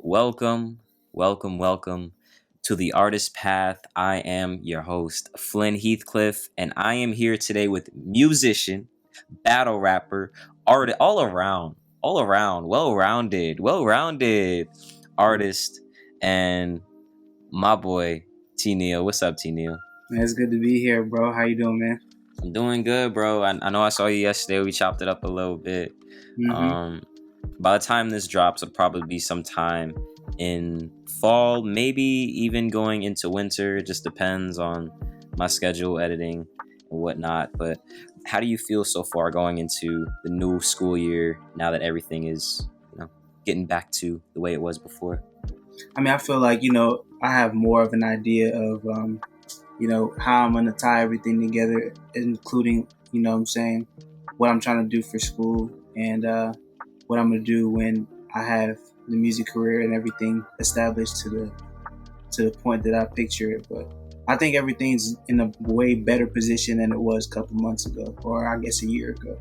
welcome, welcome to the Artist Path. I am your host, Flynn Heathcliff, and I am here today with musician, battle rapper, artist, all around, well-rounded artist, and my boy T Neil. What's up, T Neil? Man, it's good to be here, bro. How you doing, man? I'm doing good, bro. I know I saw you yesterday. We chopped it up a little bit. Mm-hmm. Um, by the time this drops, it'll probably be sometime in fall, maybe even going into winter. It just depends on my schedule, editing, and whatnot. But how do you feel so far going into the new school year now that everything is, getting back to the way it was before? I mean, I feel like, I have more of an idea of, how I'm going to tie everything together, including, what I'm saying, what I'm trying to do for school and what I'm going to do when I have the music career and everything established to the point that I picture it. But I think everything's in a way better position than it was a couple months ago, or I guess a year ago.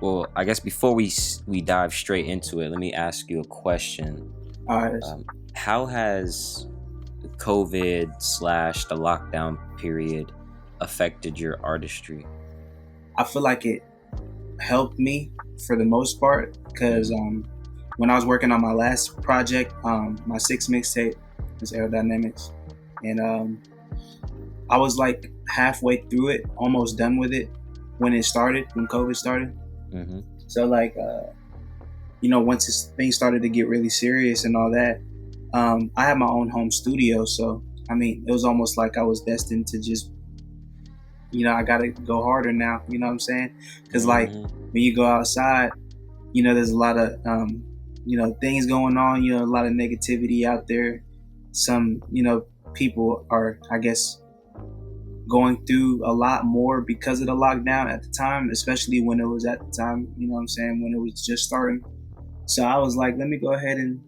Well, I guess before we dive straight into it, let me ask you a question. All right. How has COVID / the lockdown period affected your artistry? I feel like it helped me for the most part because when I was working on my last project, my sixth mixtape was Aerodynamics, and I was like halfway through it, almost done with it when COVID started. Mm-hmm. So like, once things started to get really serious and all that, I had my own home studio. So, I mean, it was almost like I was destined to just, I got to go harder now. You know what I'm saying? Because like when you go outside, there's a lot of, things going on, a lot of negativity out there. Some, people are, I guess, going through a lot more because of the lockdown at the time, especially when it was at the time, when it was just starting. So I was like, let me go ahead and,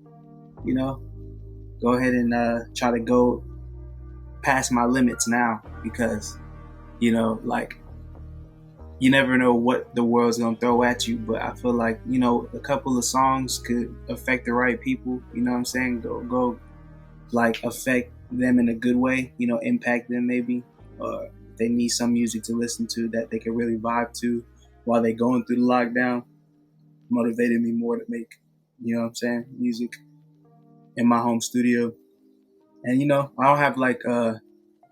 try to go past my limits now because, like, you never know what the world's going to throw at you. But I feel like, a couple of songs could affect the right people, go like affect them in a good way, impact them maybe. Or they need some music to listen to that they can really vibe to while they're going through the lockdown. Motivated me more to make, music in my home studio. And, I don't have like a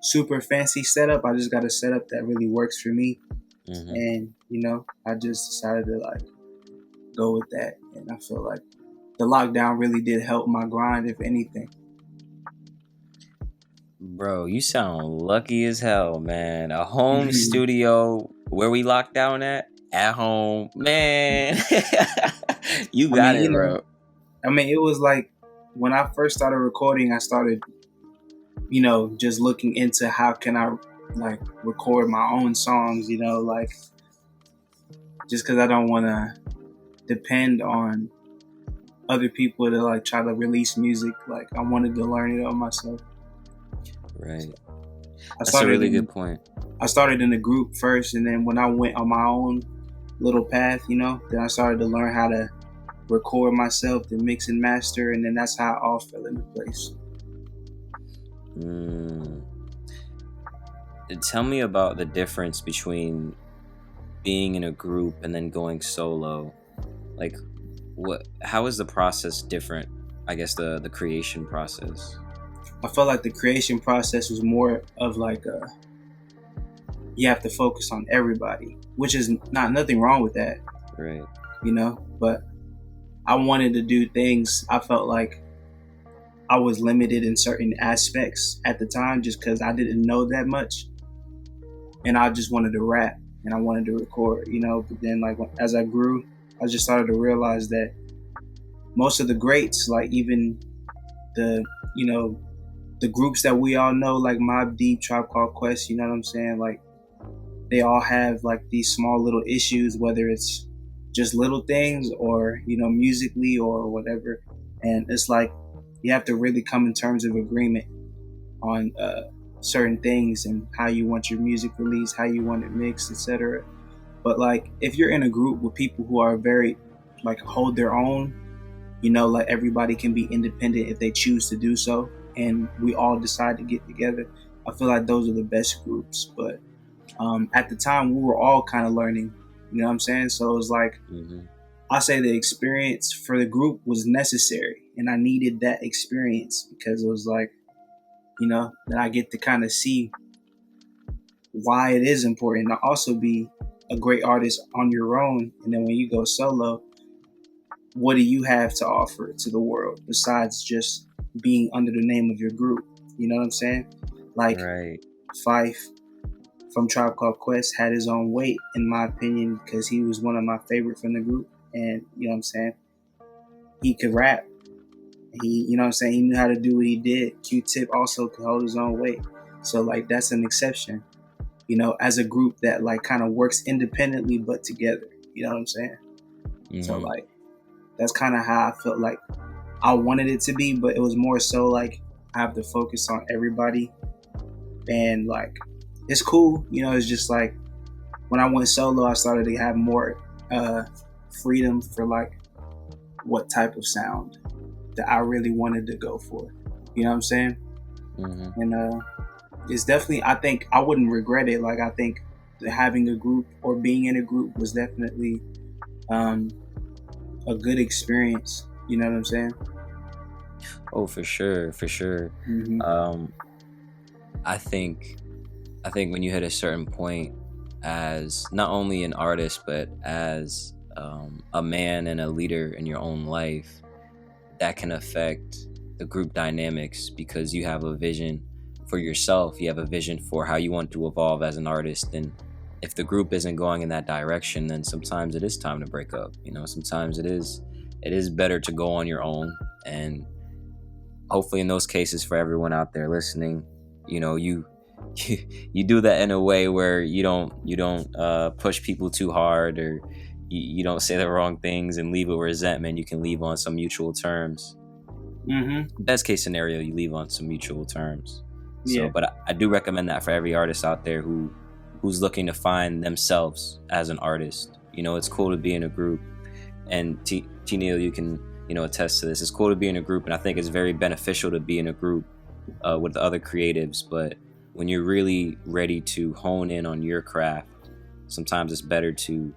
super fancy setup. I just got a setup that really works for me. Mm-hmm. And, I just decided to like go with that. And I feel like the lockdown really did help my grind, if anything. Bro, you sound lucky as hell, man. A home studio where we locked down at home, man. You got it, bro. It was like when I first started recording, I started, just looking into how can I like record my own songs, like just because I don't want to depend on other people to like try to release music. Like I wanted to learn it on myself. Right. That's a really good point. I started in a group first, and then when I went on my own little path, then I started to learn how to record myself, to mix and master, and then that's how it all fell into place. Tell me about the difference between being in a group and then going solo. Like, how is the process different? I guess the creation process. I felt like the creation process was more of like you have to focus on everybody, which is nothing wrong with that. Right. But I wanted to do things. I felt like I was limited in certain aspects at the time just because I didn't know that much. And I just wanted to rap and I wanted to record, but then like as I grew, I just started to realize that most of the greats, like even the groups that we all know, like Mobb Deep, Tribe Called Quest, you know what I'm saying? Like they all have like these small little issues, whether it's just little things or, musically or whatever. And it's like, you have to really come in terms of agreement on certain things and how you want your music released, how you want it mixed, etc. But like, if you're in a group with people who are very like hold their own, like everybody can be independent if they choose to do so, and we all decide to get together. I feel like those are the best groups. But at the time, we were all kind of learning. You know what I'm saying? So it was like, Hmm. I say the experience for the group was necessary, and I needed that experience because it was like, then I get to kind of see why it is important to also be a great artist on your own. And then when you go solo, what do you have to offer to the world besides just being under the name of your group? You know what I'm saying? Like Right. Fife from Tribe Called Quest had his own weight, in my opinion, because he was one of my favorite from the group. And you know what I'm saying? He could rap. He knew how to do what he did. Q-Tip also could hold his own weight. So like that's an exception, as a group that like kind of works independently but together. You know what I'm saying? So Hmm. like that's kind of how I felt like I wanted it to be, but it was more so like I have to focus on everybody, and like it's cool. It's just like when I went solo, I started to have more freedom for like what type of sound that I really wanted to go for. You know what I'm saying? Hmm. And it's definitely, I think I wouldn't regret it. Like I think having a group or being in a group was definitely um, a good experience. You know what I'm saying? Oh, for sure, for sure. Mm-hmm. Um, I think I think when you hit a certain point as not only an artist but as a man and a leader in your own life, that can affect the group dynamics because you have a vision for yourself. You have a vision for how you want to evolve as an artist, and if the group isn't going in that direction, then sometimes it is time to break up. Sometimes it is better to go on your own, and hopefully in those cases, for everyone out there listening, you you do that in a way where you don't push people too hard, or you don't say the wrong things and leave with resentment. You can leave on some mutual terms. Mm-hmm. Best case scenario, you leave on some mutual terms. So, Yeah. but I do recommend that for every artist out there who's looking to find themselves as an artist. It's cool to be in a group, and T Neil, you can attest to this. It's cool to be in a group, and I think it's very beneficial to be in a group with the other creatives. But when you're really ready to hone in on your craft, sometimes it's better to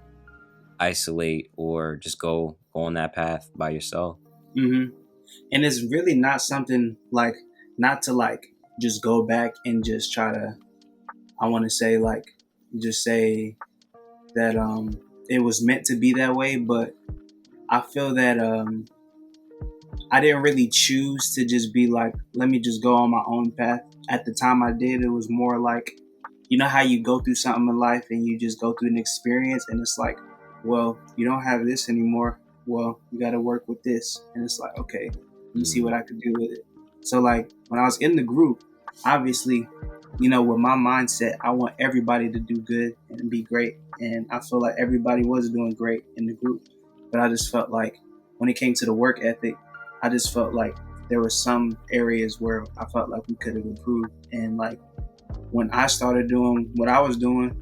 isolate or just go on that path by yourself. Mm-hmm. And it's really not something like, not to like just go back and just try to, I want to say like, just say that it was meant to be that way, but I feel that I didn't really choose to just be like, let me just go on my own path. At the time I did, it was more like, how you go through something in life and you just go through an experience, and it's like, well, you don't have this anymore. Well, you got to work with this. And it's like, okay, let me see what Mm. I can do with it. So like when I was in the group, obviously, with my mindset, I want everybody to do good and be great. And I feel like everybody was doing great in the group. But I just felt like when it came to the work ethic, I just felt like there were some areas where I felt like we could have improved. And like when I started doing what I was doing,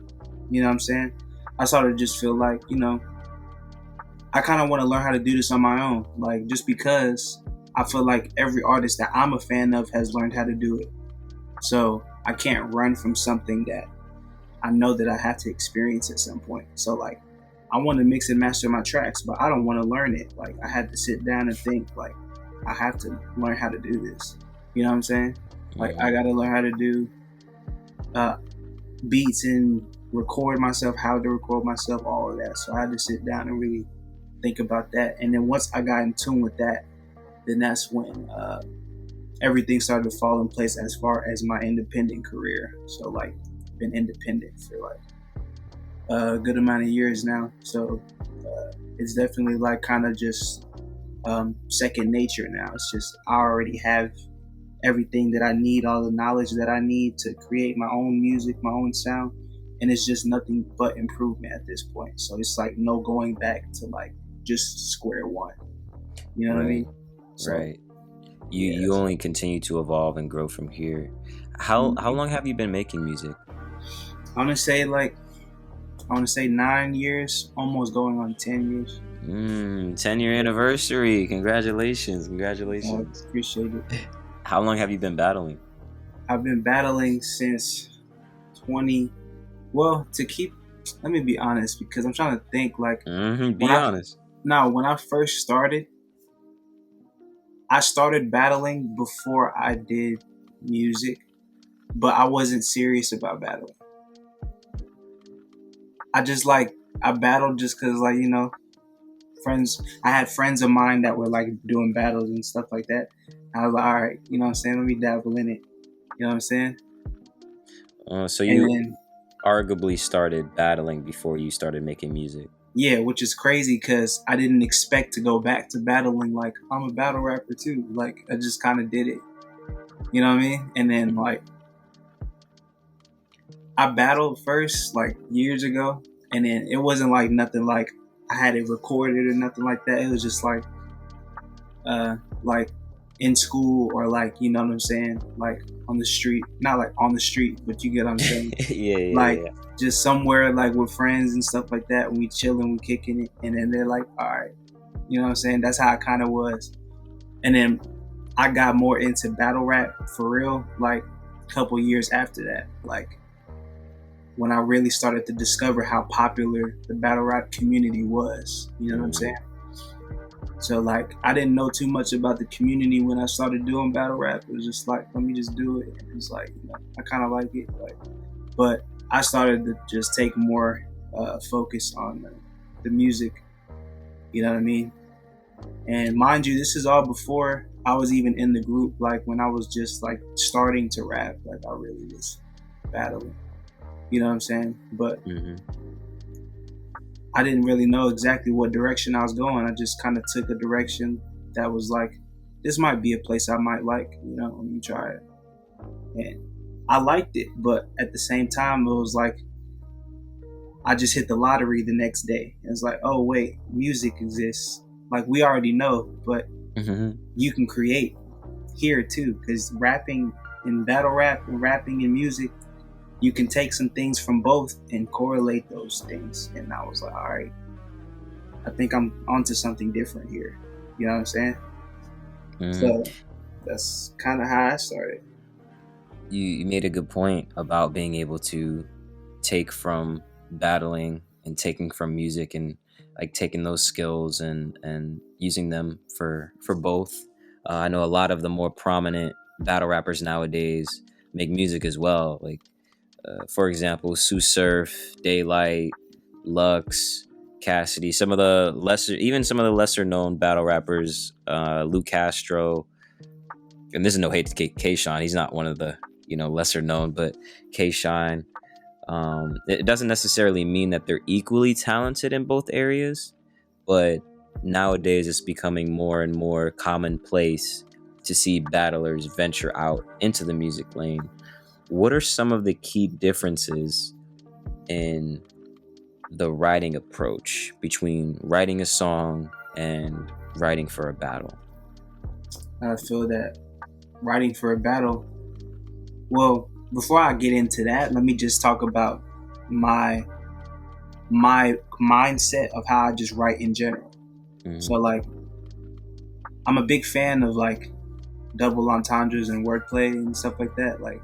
you know what I'm saying? I started to just feel like, I kind of want to learn how to do this on my own. Like just because I feel like every artist that I'm a fan of has learned how to do it. So I can't run from something that I know that I have to experience at some point. So like I want to mix and master my tracks, but I don't want to learn it. Like I had to sit down and think like I have to learn how to do this. You know what I'm saying? Like I Mm. got to learn how to do uh, beats and record myself, how to record myself, all of that. So I had to sit down and really think about that. And then once I got in tune with that, then that's when everything started to fall in place as far as my independent career. So like been independent for like a good amount of years now. So it's definitely like kind of just second nature now. It's just I already have everything that I need, all the knowledge that I need to create my own music, my own sound. And it's just nothing but improvement at this point. So it's like no going back to like just square one. You know what I Right, mean? So right. You yeah. you only continue to evolve and grow from here. How Mhm. long have you been making music? I want to say 9 years, almost going on 10 years. 10-year anniversary. Congratulations. I Congratulations. appreciate it. How long have you been battling? I've been battling since 20. Well, let me be honest, because I'm trying to think. Like when Be honest. when I first started, I started battling before I did music, but I wasn't serious about battling. I battled just because, like, friends. I had friends of mine that were like doing battles and stuff like that. I was like, all right, you know what I'm saying? Let me dabble in it. You know what I'm saying? So And you then, arguably started battling before you started making music. yeah, which is crazy because I didn't expect to go back to battling. Like, I'm a battle rapper too. Like, I just kind of did it. You know what I mean? And then, like, I battled first, like, years ago. And then it wasn't like nothing like I had it recorded or nothing like that. It was just like in school, or like, you know what I'm saying? Like on the street. Not like on the street, but you get what I'm saying? Like, Yeah. just somewhere like with friends and stuff like that. And we chilling, we kicking it. And then they're like, all right. You know what I'm saying? That's how it kind of was. And then I got more into battle rap for real, like a couple years after that. Like, when I really started to discover how popular the battle rap community was. You know what I'm saying? So, like, I didn't know too much about the community when I started doing battle rap. It was just like, let me just do it. And it's like, I kind of like it. Like, but I started to just take more focus on the music. You know what I mean? And mind you, this is all before I was even in the group. Like, when I was just like starting to rap, like I really was battling. You know what I'm saying? But I didn't really know exactly what direction I was going. I just kind of took a direction that was like, this might be a place I might like, let me try it. And I liked it, but at the same time, it was like, I just hit the lottery the next day. It's like, oh, wait, music exists. Like, we already know, but you can create here too, because rapping and battle rap and rapping and music, you can take some things from both and correlate those things. And I was like, all right, I think I'm onto something different here. You know what I'm saying? So that's kind of how I started. You made a good point about being able to take from battling and taking from music, and like taking those skills and using them for both. I know a lot of the more prominent battle rappers nowadays make music as well. Like, for example, Sue Surf, Daylight, Lux, Cassidy, some of the lesser known battle rappers, Luke Castro. And this is no hate to K-Shine. He's not one of the, lesser known, but K-Shine. It doesn't necessarily mean that they're equally talented in both areas, but nowadays it's becoming more and more commonplace to see battlers venture out into the music lane. What are some of the key differences in the writing approach between writing a song and writing for a battle? I feel that writing for a battle, well, before I get into that, let me just talk about my mindset of how I just write in general. So, like, I'm a big fan of like double entendres and wordplay and stuff like that. Like,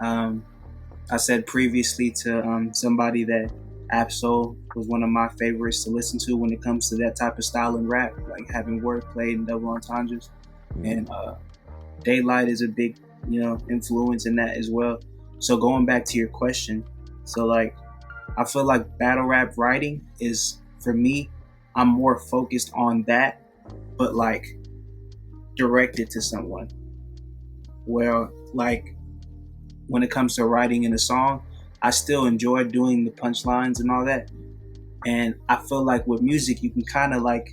I said previously to somebody that Absol was one of my favorites to listen to when it comes to that type of style in rap, like having wordplay and double entendres. And Daylight is a big, influence in that as well. So going back to your question, so like, I feel like battle rap writing is, for me, I'm more focused on that, but like directed to someone. Where, like, when it comes to writing in a song, I still enjoy doing the punchlines and all that. And I feel like with music, you can kind of like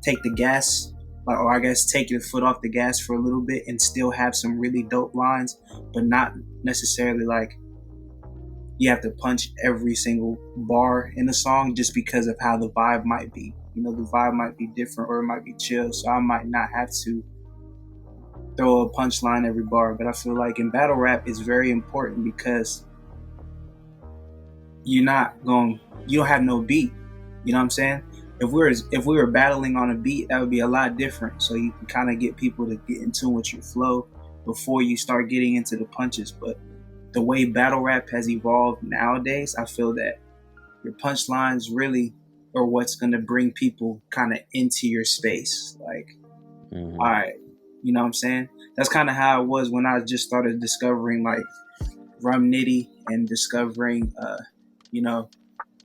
take the gas, or I guess take your foot off the gas for a little bit and still have some really dope lines, but not necessarily like you have to punch every single bar in a song just because of how the vibe might be. The vibe might be different, or it might be chill. So I might not have to throw a punchline every bar. But I feel like in battle rap, it's very important because you don't have no beat. You know what I'm saying? if we were battling on a beat, that would be a lot different. So you can kind of get people to get in tune with your flow before you start getting into the punches. But the way battle rap has evolved nowadays, I feel that your punchlines really are what's going to bring people kind of into your space. Like, all right, you know what I'm saying? That's kind of how it was when I just started discovering like Rum Nitty and discovering, you know,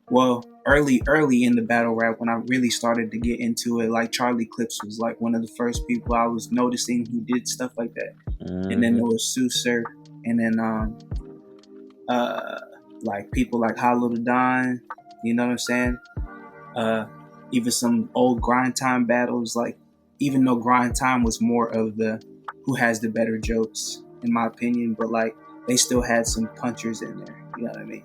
well, early in the battle rap when I really started to get into it. Like Charlie Clips was like one of the first people I was noticing who did stuff like that. And then there was Suser, and then like people like Hollow the Don, you know what I'm saying? Even some old Grind Time battles, like even though Grind Time was more of the who has the better jokes, in my opinion, but like they still had some punchers in there, you know what I mean?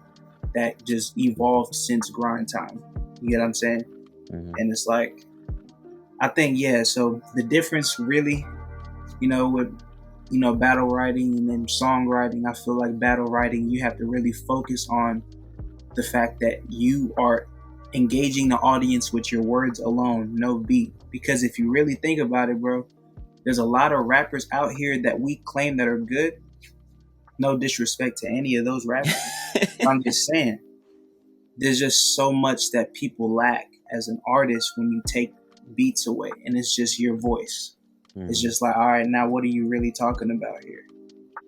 That just evolved since Grind Time. You get what I'm saying? And it's like, I think, yeah, so the difference really, you know, with, you know, battle writing and then songwriting, I feel like battle writing, you have to really focus on the fact that you are engaging the audience with your words alone, no beat. Because if you really think about it, bro, there's a lot of rappers out here that we claim that are good. No disrespect to any of those rappers. I'm just saying, there's just so much that people lack as an artist when you take beats away and it's just your voice. It's just like, all right, now what are you really talking about here?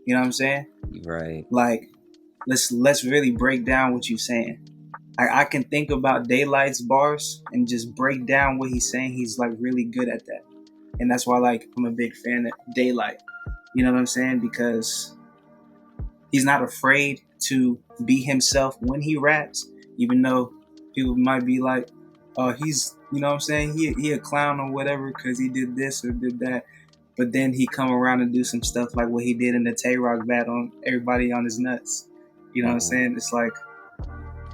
You know what I'm saying? Right. Like, let's really break down what you're saying. I can think about Daylight's bars and just break down what he's saying. He's like really good at that. And that's why like I'm a big fan of Daylight. You know what I'm saying? Because he's not afraid to be himself when he raps, even though people might be like, oh, he's, you know what I'm saying? He a clown or whatever because he did this or did that. But then he come around and do some stuff like what he did in the Tay-Rock battle on everybody on his nuts. You know what I'm saying? It's like,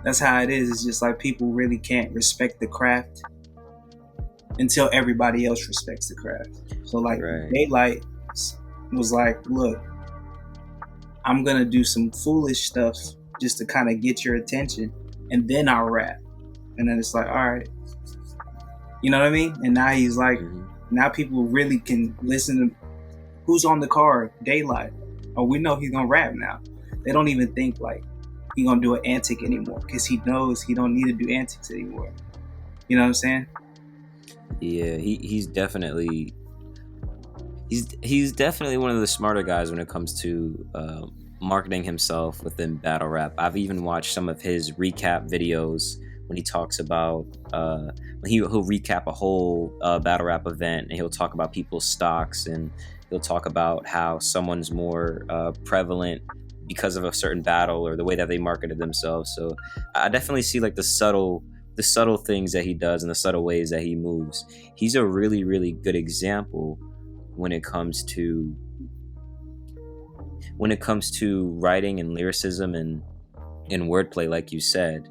that's how it is. It's just like people really can't respect the craft until everybody else respects the craft. So like Daylight was like, look, I'm going to do some foolish stuff just to kind of get your attention and then I'll rap. And then it's like, all right. You know what I mean? And now he's like, now people really can listen to who's on the card, Daylight. Oh, we know he's going to rap now. They don't even think like he's going to do an antic anymore because he knows he don't need to do antics anymore. You know what I'm saying? Yeah, he's definitely one of the smarter guys when it comes to marketing himself within battle rap. I've even watched some of his recap videos when he talks about when he'll recap a whole battle rap event and he'll talk about people's stocks and he'll talk about how someone's more prevalent because of a certain battle or the way that they marketed themselves. So I definitely see like the subtle things that he does and the subtle ways that he moves. He's a really, really good example when it comes to writing and lyricism and wordplay, like you said,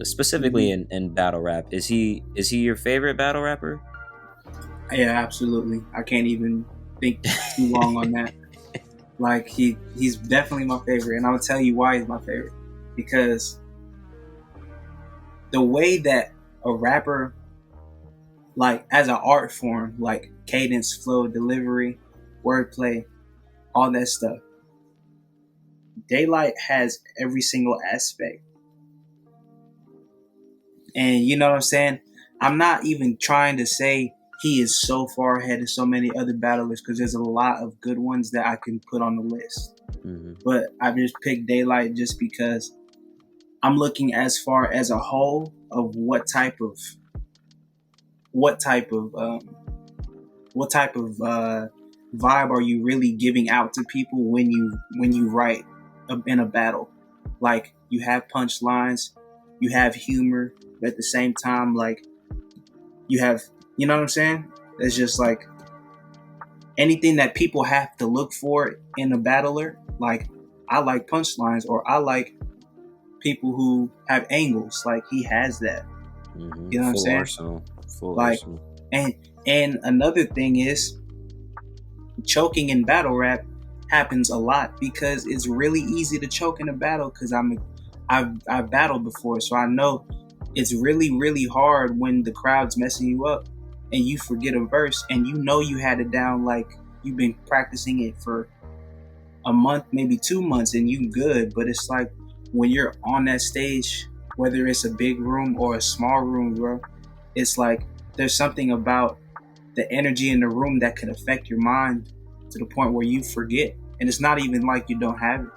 specifically in battle rap. Is he your favorite battle rapper? Yeah, absolutely. I can't even think too long on that. Like he's definitely my favorite, and I'll tell you why he's my favorite. Because the way that a rapper, like as an art form, like cadence, flow, delivery, wordplay, all that stuff, Daylight has every single aspect. And you know what I'm saying? I'm not even trying to say he is so far ahead of so many other battlers because there's a lot of good ones that I can put on the list. But I just picked Daylight just because I'm looking as far as a whole of what type of vibe are you really giving out to people when you write in a battle. Like you have punchlines, you have humor, but at the same time, like you have, you know what I'm saying? It's just like anything that people have to look for in a battler. Like I like punchlines, or I like people who have angles. Like he has that. You know what I'm saying? Arsenal. Full like, arsenal. And another thing is, choking in battle rap happens a lot because it's really easy to choke in a battle. Because I've battled before, so I know it's really, really hard when the crowd's messing you up and you forget a verse and you know you had it down, like you've been practicing it for a month, maybe 2 months, and you good. But it's like when you're on that stage, whether it's a big room or a small room, bro, it's like there's something about the energy in the room that can affect your mind to the point where you forget. And it's not even like you don't have it.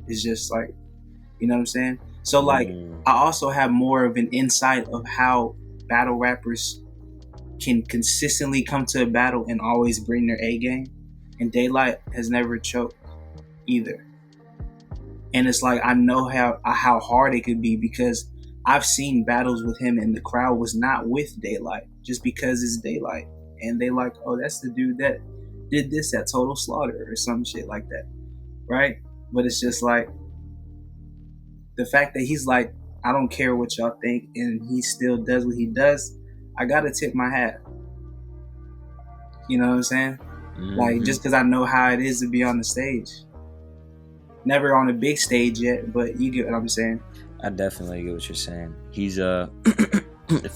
It's just like, you know what I'm saying? So like, I also have more of an insight of how battle rappers can consistently come to a battle and always bring their A game. And Daylight has never choked either. And it's like, I know how hard it could be, because I've seen battles with him and the crowd was not with Daylight just because it's Daylight. And they like, oh, that's the dude that did this at Total Slaughter or some shit like that, right? But it's just like the fact that he's like, I don't care what y'all think, and he still does what he does. I gotta tip my hat. You know what I'm saying? Mm-hmm. Like, just because I know how it is to be on the stage. Never on a big stage yet, but you get what I'm saying. I definitely get what you're saying. He's for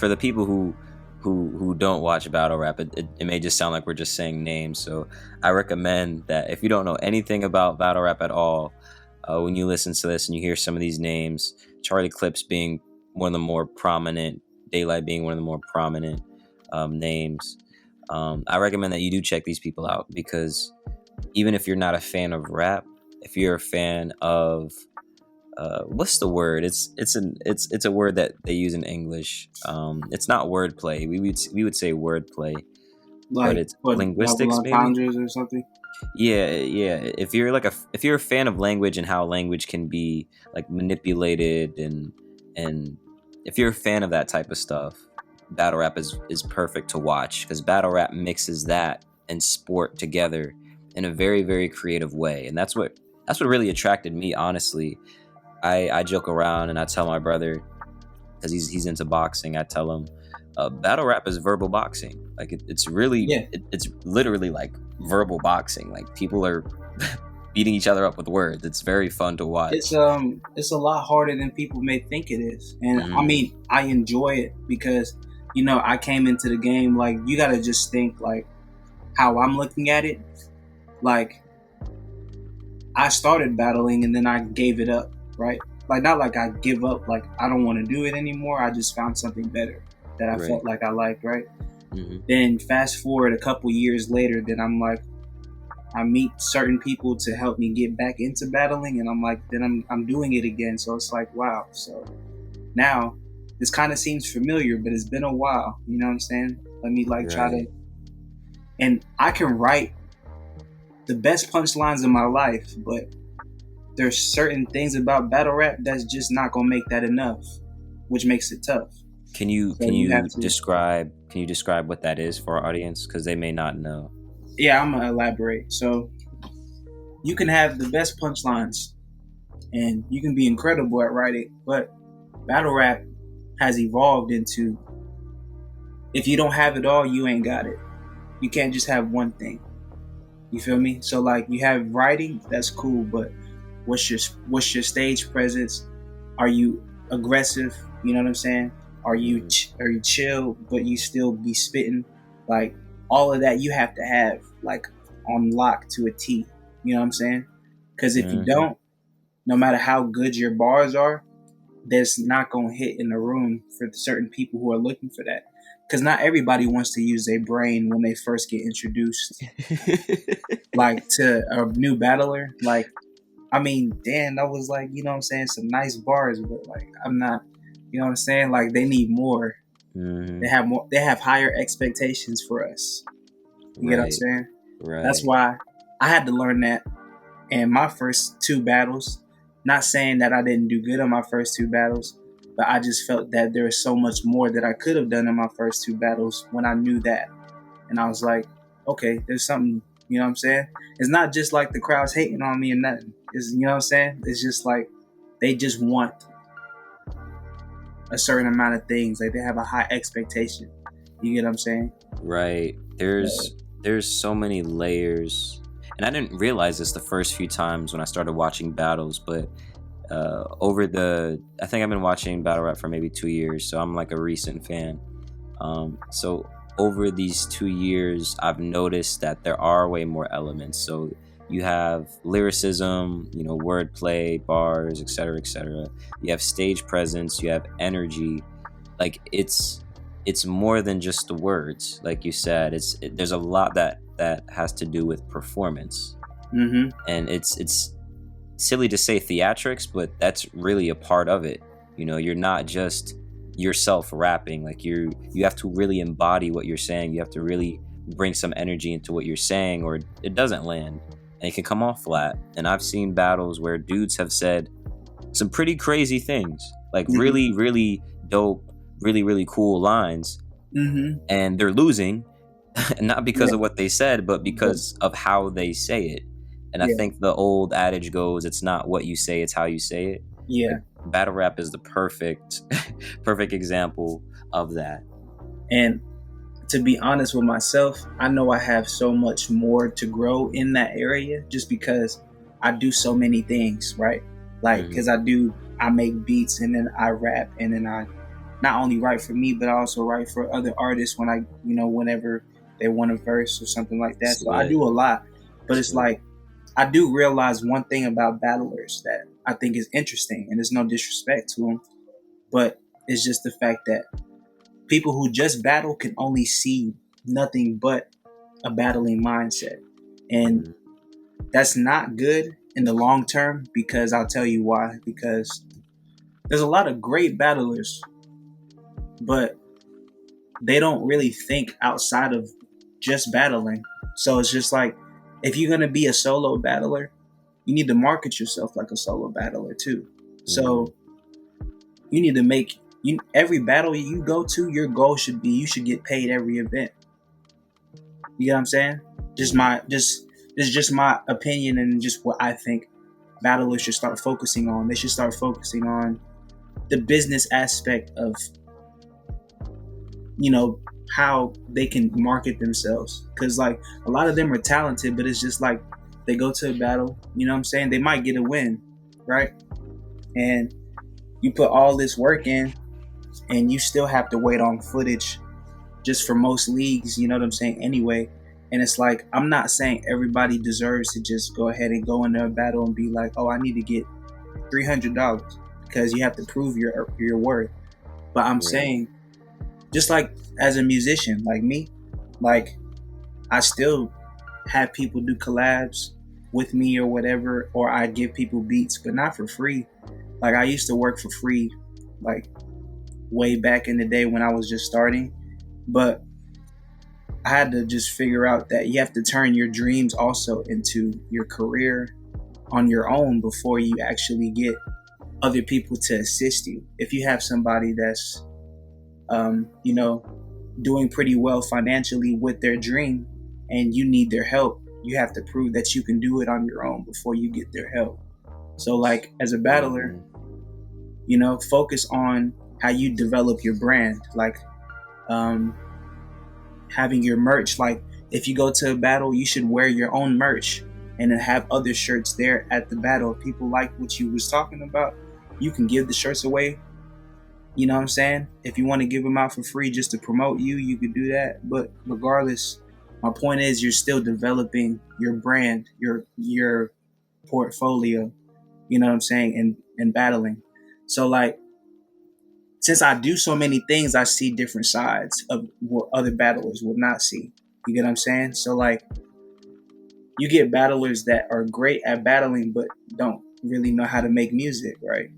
the people who don't watch battle rap, it may just sound like we're just saying names. So I recommend that if you don't know anything about battle rap at all, when you listen to this and you hear some of these names, Charlie Clips being one of the more prominent, Daylight being one of the more prominent names, I recommend that you do check these people out, because even if you're not a fan of rap, if you're a fan of what's the word? It's a word that they use in English. It's not wordplay. We would say wordplay, like, but it's linguistics, maybe, or something. Yeah. If you're a fan of language and how language can be like manipulated, and if you're a fan of that type of stuff, battle rap is perfect to watch, because battle rap mixes that and sport together in a very, very creative way, and that's what really attracted me, honestly. I joke around and I tell my brother, because he's into boxing, I tell him battle rap is verbal boxing. Like it's really, it's literally like verbal boxing. Like people are beating each other up with words. It's very fun to watch. It's a lot harder than people may think it is, and I mean, I enjoy it because, you know, I came into the game, like, you gotta just think like how I'm looking at it. Like, I started battling and then I gave it up. Right? Like, not like I give up, like I don't want to do it anymore. I just found something better that I felt like I liked, right? Mm-hmm. Then fast forward a couple years later, then I'm like, I meet certain people to help me get back into battling, and I'm like, then I'm doing it again. So it's like, wow. So now this kind of seems familiar, but it's been a while. You know what I'm saying? Let me try to, and I can write the best punchlines in my life, but there's certain things about battle rap that's just not gonna make that enough, which makes it tough. Can you describe what that is for our audience, because they may not know? Yeah, I'm gonna elaborate. So you can have the best punchlines and you can be incredible at writing, but battle rap has evolved into, if you don't have it all, you ain't got it. You can't just have one thing. You feel me? So like, you have writing, that's cool, but what's your stage presence? Are you aggressive? You know what I'm saying? Are you chill, but you still be spitting? Like, all of that you have to have like on lock to a T. You know what I'm saying? Because if you don't, no matter how good your bars are, that's not gonna hit in the room for certain people who are looking for that. Because not everybody wants to use their brain when they first get introduced, like, to a new battler. Like, I mean, damn, that was like, you know what I'm saying, some nice bars, but like, I'm not, you know what I'm saying? Like, they need more. Mm-hmm. They have higher expectations for us. You get what I'm saying? Right. That's why I had to learn that in my first two battles. Not saying that I didn't do good on my first two battles, but I just felt that there was so much more that I could have done in my first two battles when I knew that. And I was like, okay, there's something, you know what I'm saying? It's not just like the crowd's hating on me or nothing. It's, you know what I'm saying? It's just like, they just want a certain amount of things. Like, they have a high expectation. You get what I'm saying? Right. There's so many layers. And I didn't realize this the first few times when I started watching battles, but I think I've been watching battle rap for maybe 2 years, so I'm like a recent fan. So over these 2 years, I've noticed that there are way more elements. So you have lyricism, wordplay, bars, etc., etc. You have stage presence, you have energy. Like it's more than just the words, like you said. There's a lot that has to do with performance, Mm-hmm. and it's silly to say theatrics, but that's really a part of it. You're not just yourself rapping. Like you have to really embody what you're saying. You have to really bring some energy into what you're saying, or it doesn't land and it can come off flat. And I've seen battles where dudes have said some pretty crazy things, like Mm-hmm. really, really dope, really, really cool lines, Mm-hmm. and they're losing, not because Yeah. of what they said, but because of how they say it. And I Yeah. think the old adage goes, it's not what you say, it's how you say it. Yeah. Like, battle rap is the perfect perfect example of that. And to be honest with myself, I know I have so much more to grow in that area just because I do so many things, right? Like, Mhm. because I make beats and then I rap and then I not only write for me, but I also write for other artists whenever they want a verse or something like that. So I Slit. do a lot, but it's Slit. like, I do realize one thing about battlers that I think is interesting, and there's no disrespect to them, but it's just the fact that people who just battle can only see nothing but a battling mindset. And Mhm. that's not good in the long term, because I'll tell you why. Because there's a lot of great battlers, but they don't really think outside of just battling. So it's just like, if you're going to be a solo battler, you need to market yourself like a solo battler too. Mhm. So you need to make every battle you go to, your goal should be you should get paid every event. You get what I'm saying? Just Mhm. my just This is just my opinion and just what I think battlers should start focusing on. They should start focusing on the business aspect of, how they can market themselves. Because like a lot of them are talented, but it's just like they go to a battle, you know what I'm saying? They might get a win, right? And you put all this work in and you still have to wait on footage just for most leagues, you know what I'm saying, anyway. And it's like, I'm not saying everybody deserves to just go ahead and go into a battle and be like, oh, I need to get $300, because you have to prove your worth. But I'm Right. saying, just like as a musician, like me, like I still have people do collabs with me or whatever, or I give people beats, but not for free. Like I used to work for free, like way back in the day when I was just starting. But I had to just figure out that you have to turn your dreams also into your career on your own before you actually get other people to assist you. If you have somebody that's, doing pretty well financially with their dream and you need their help, you have to prove that you can do it on your own before you get their help. So, like, as a battler, Mhm. focus on how you develop your brand. Like, um, having your merch. Like, if you go to a battle, you should wear your own merch and then have other shirts there at the battle. If people like what you was talking about, you can give the shirts away. You know what I'm saying? If you want to give them out for free just to promote you, you could do that. But regardless, my point is you're still developing your brand, your portfolio, you know what I'm saying, and battling. So like, since I do so many things, I see different sides of what other battlers would not see. You get what I'm saying? So like, you get battlers that are great at battling but don't really know how to make music, right?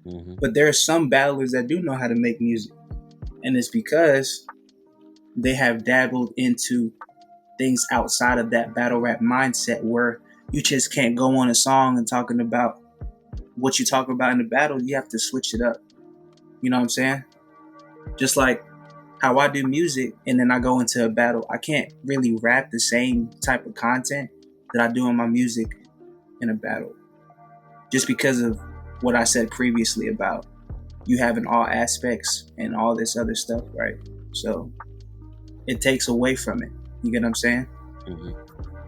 Mhm. But there are some battlers that do know how to make music, and it's because they have dabbled into things outside of that battle rap mindset, where you just can't go on a song and talking about what you talk about in the battle. You have to switch it up. You know what I'm saying? Just like how I do music and then I go into a battle, I can't really rap the same type of content that I do in my music in a battle, just because of what I said previously about you having all aspects and all this other stuff, right? So it takes away from it. You get what I'm saying? Mhm.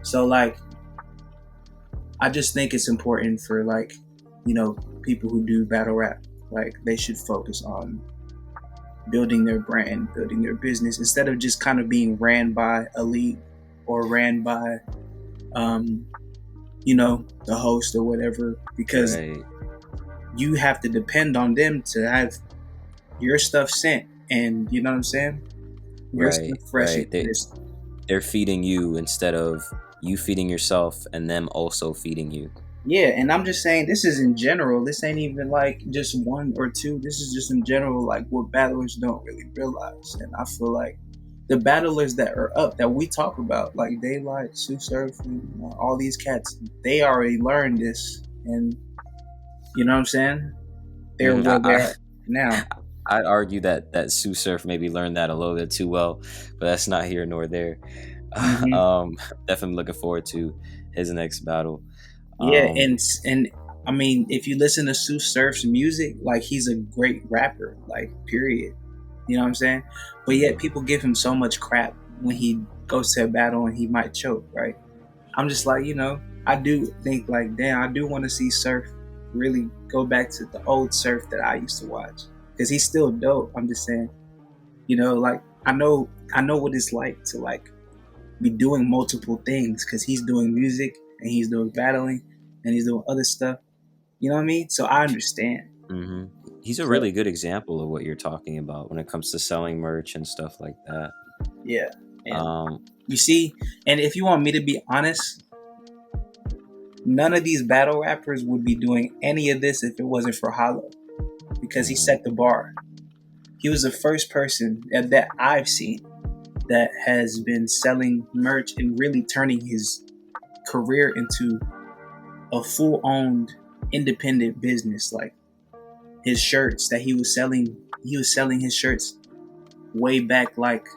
So like, I just think it's important for, like, you know, people who do battle rap. Like they should focus on building their brand, building their business, instead of just kind of being ran by a league or ran by, the host or whatever, because Right. you have to depend on them to have your stuff sent, and you know what I'm saying? Your Right. stuff fresh. Right. They're feeding you instead of you feeding yourself and them also feeding you. Yeah, and I'm just saying this is in general. This ain't even like just one or two. This is just in general, like what battlers don't really realize. And I feel like the battlers that are up that we talk about, like Daylight, Sue Surf, and all these cats, they already learned this, and you know what I'm saying? They're Mhm. where they're at now. I'd argue that Sue Surf maybe learned that a little bit too well, but that's not here nor there. Hmm. um, definitely looking forward to his next battle. Yeah, Um, and I mean, if you listen to Sue Surf's music, like he's a great rapper, like period. You know what I'm saying? But yet people give him so much crap when he goes to a battle and he might choke, right? I'm just like, I do think like, damn, I do want to see Surf really go back to the old Surf that I used to watch, because he's still dope. I'm just saying, like I know what it's like to like be doing multiple things, because he's doing music and he's doing battling and he's doing other stuff. You know what I mean? So I understand. mhm. He's a So really good example of what you're talking about when it comes to selling merch and stuff like that. yeah, and Um, you see, and if you want me to be honest, none of these battle rappers would be doing any of this if it wasn't for Hollow, because he mhm, set the bar. He was the first person that I've seen that has been selling merch and really turning his career into a full owned independent business. Like his shirts that he was selling his shirts way back, like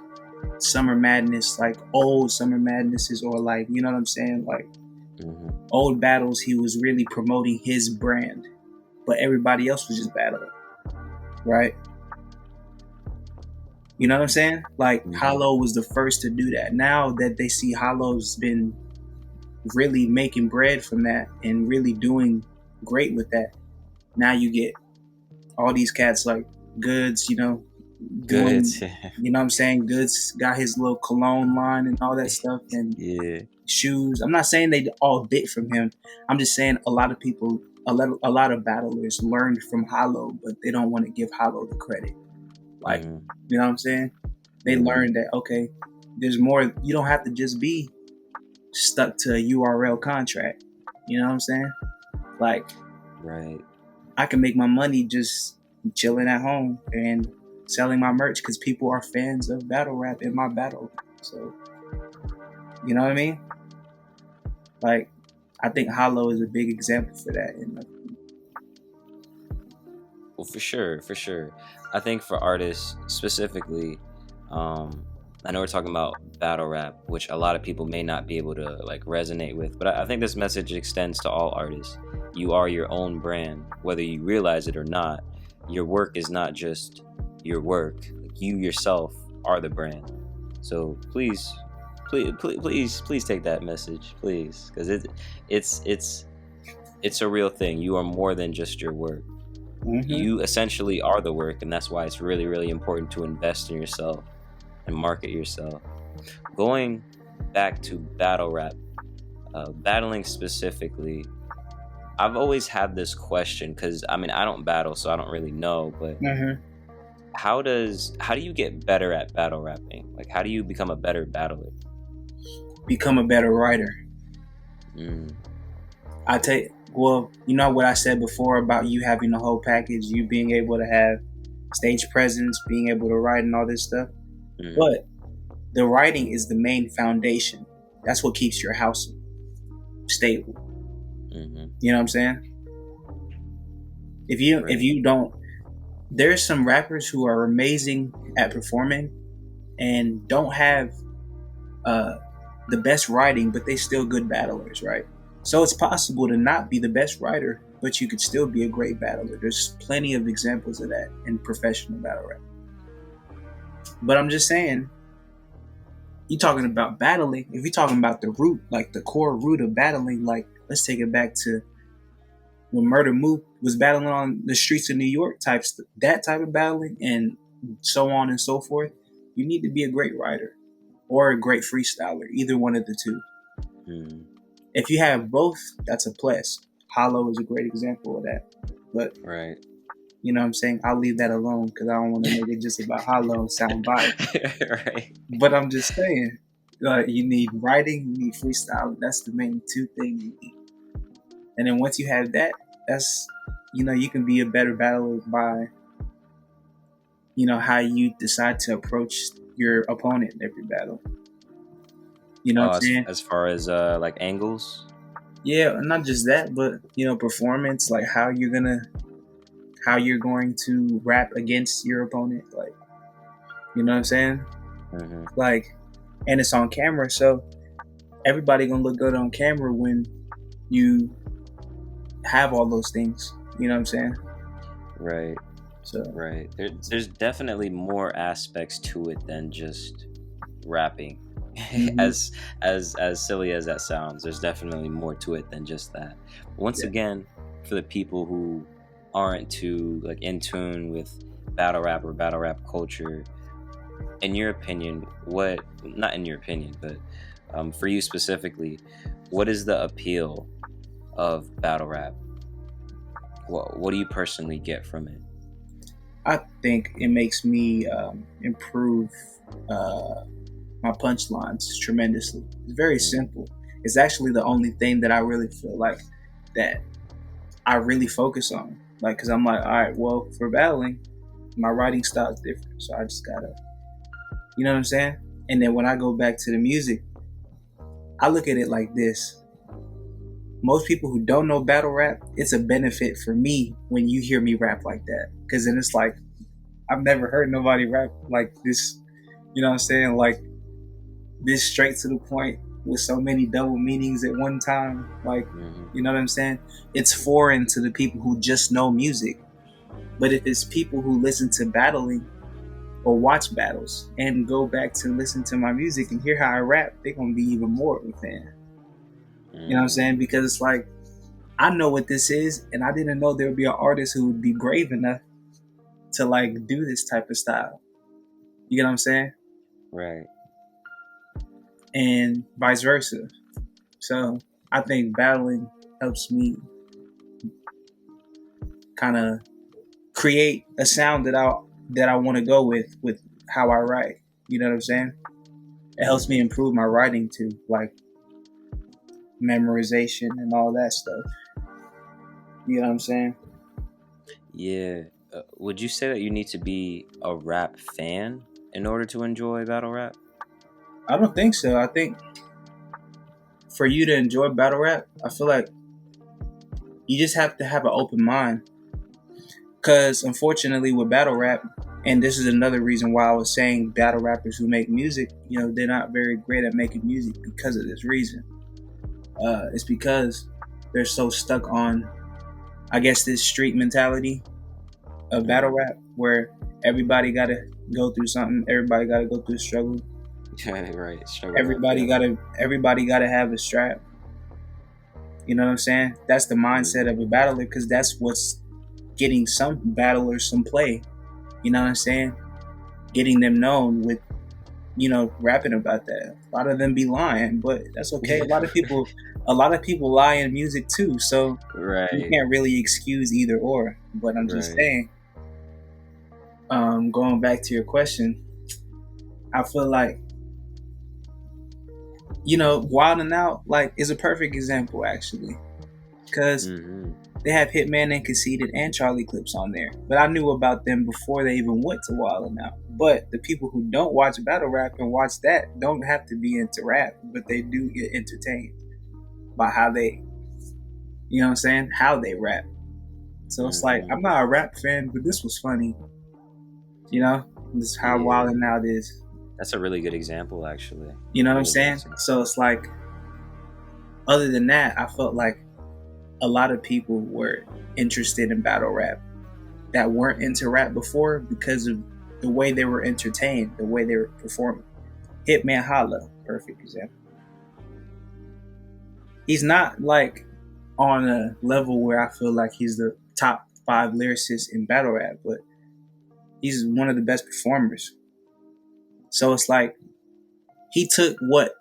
Summer Madness, like old Summer Madnesses, or like, you know what I'm saying, like mhm. old battles. He was really promoting his brand, but everybody else was just battling, right? You know what I'm saying? Like Mhm. Hollow was the first to do that. Now that they see Hollow's been really making bread from that and really doing great with that, now you get all these cats like Goods, Good. doing, you know what I'm saying? Goods got his little cologne line and all that stuff, and Yeah. shoes. I'm not saying they all bit from him. I'm just saying a lot of people, a lot of battlers learned from Hollow, but they don't want to give Hollow the credit. Like, Mhm, you know what I'm saying? They mhm. learned that, okay, there's more. You don't have to just be stuck to a URL contract. You know what I'm saying? Like, Right. I can make my money just chilling at home and selling my merch, because people are fans of battle rap in my battle. So, you know what I mean? Like, I think Hollow is a big example for that. And Well, for sure, for sure. I think for artists specifically, I know we're talking about battle rap, which a lot of people may not be able to like resonate with, but I think this message extends to all artists. You are your own brand, whether you realize it or not. Your work is not just your work. Like, you yourself are the brand. So please take that message, please, because it's it's it's a real thing. You are more than just your work. mm-hmm. You essentially are the work, and that's why it's really really important to invest in yourself and market yourself. Going back to battle rap, battling specifically, I've always had this question, because I mean I don't battle, so I don't really know, but Mm-hmm. how do you get better at battle rapping? Like, how do you become a better battler? Become a better writer. Mm, I take Well, you know what I said before about you having the whole package, you being able to have stage presence, being able to write and all this stuff. mm, But the writing is the main foundation. That's what keeps your house stable. mm-hmm, You know what I'm saying? If right. you don't, there's some rappers who are amazing at performing and don't have uh, the best writing, but they still good battlers, right? So it's possible to not be the best writer, but you could still be a great battler. There's plenty of examples of that in professional battle rap. But I'm just saying, you talking about battling. If you're talking about the root, like the core root of battling, like let's take it back to when Murder Mook was battling on the streets of New York, that type of battling, and so on and so forth, you need to be a great writer or a great freestyler, either one of the two. Mm. If you have both, that's a plus. Hollow is a great example of that. But Right. you know what I'm saying? I'll leave that alone because I don't want to make it just about Hollow and sound biased. Right. But I'm just saying, you need writing, you need freestyling. That's the main two things you need. And then once you have that, that's, you can be a better battler by, how you decide to approach your opponent in every battle. You know what I'm saying? As far as like angles? Yeah, not just that, but performance, like how you're going to rap against your opponent, like, you know what I'm saying? Mm-hmm. Like, and it's on camera, so everybody gonna look good on camera when you have all those things. You know what I'm saying? Right. So right. There's definitely more aspects to it than just rapping. Mm-hmm. as silly as that sounds, there's definitely more to it than just that. Once again, for the people who aren't too like in tune with battle rap or battle rap culture, in your opinion, not in your opinion, but for you specifically, what is the appeal of battle rap? What do you personally get from it? I think it makes me improve my punchlines tremendously. It's very simple. It's actually the only thing that I really feel like that I really focus on. Like, because I'm like, all right, well, for battling, my writing style is different. So I just gotta, you know what I'm saying? And then when I go back to the music, I look at it like this. Most people who don't know battle rap, it's a benefit for me when you hear me rap like that. Because then it's like, I've never heard nobody rap like this, you know what I'm saying? Like, this straight to the point with so many double meanings at one time. Like, you know what I'm saying? It's foreign to the people who just know music. But if it's people who listen to battling or watch battles and go back to listen to my music and hear how I rap, they're going to be even more of a fan. You know what I'm saying? Because it's like, I know what this is, and I didn't know there would be an artist who would be brave enough to like do this type of style. You get what I'm saying? Right. And vice versa. So I think battling helps me kind of create a sound that I want to go with how I write. You know what I'm saying? It helps me improve my writing too, like memorization and all that stuff. You know what I'm saying? Yeah. Would you say that you need to be a rap fan in order to enjoy battle rap? I don't think so. I think for you to enjoy battle rap, I feel like you just have to have an open mind. Because unfortunately with battle rap, and this is another reason why I was saying battle rappers who make music, they're not very great at making music because of this reason. It's because they're so stuck on, I guess, this street mentality of battle rap where everybody got to go through something. Everybody got to go through a struggle. Right. Struggle Everybody got to have a strap. You know what I'm saying? That's the mindset of a battler, because that's what's getting some battlers some play. You know what I'm saying? Getting them known with, rapping about that. A lot of them be lying, but that's okay. A lot of people lie in music too, so you can't really excuse either or. But I'm just saying, going back to your question, I feel like, Wild 'N Out like is a perfect example actually, because they have Hitman and Conceited and Charlie Clips on there, but I knew about them before they even went to Wild 'N Out. But the people who don't watch battle rap and watch that don't have to be into rap, but they do get entertained by how they, how they rap. So it's like, I'm not a rap fan, but this was funny. This is how Wild 'N Out is. That's a really good example, actually. You know what I'm saying? So it's like, other than that, I felt like a lot of people were interested in battle rap that weren't into rap before because of the way they were entertained, the way they were performing. Hitman Holla, perfect example. He's not like on a level where I feel like he's the top 5 lyricist in battle rap, but he's one of the best performers. So it's like he took what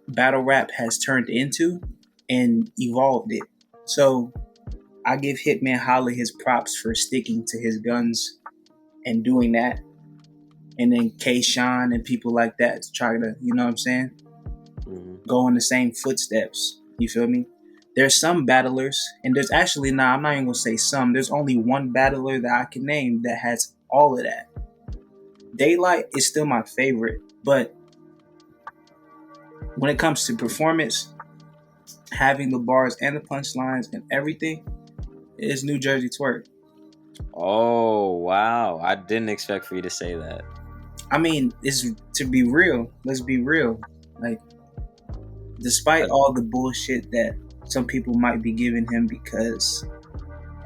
battle rap has turned into and evolved it. So I give Hitman Holla his props for sticking to his guns and doing that. And then K Sean and people like that to try to, you know what I'm saying, go in the same footsteps. You feel me? There's some battlers, and there's actually, I'm not even gonna say some. There's only one battler that I can name that has all of that. Daylight is still my favorite, but when it comes to performance, having the bars and the punchlines and everything, is New Jersey Twerk. Oh wow! I didn't expect for you to say that. I mean, it's to be real. Let's be real. Like, despite all the bullshit that some people might be giving him because,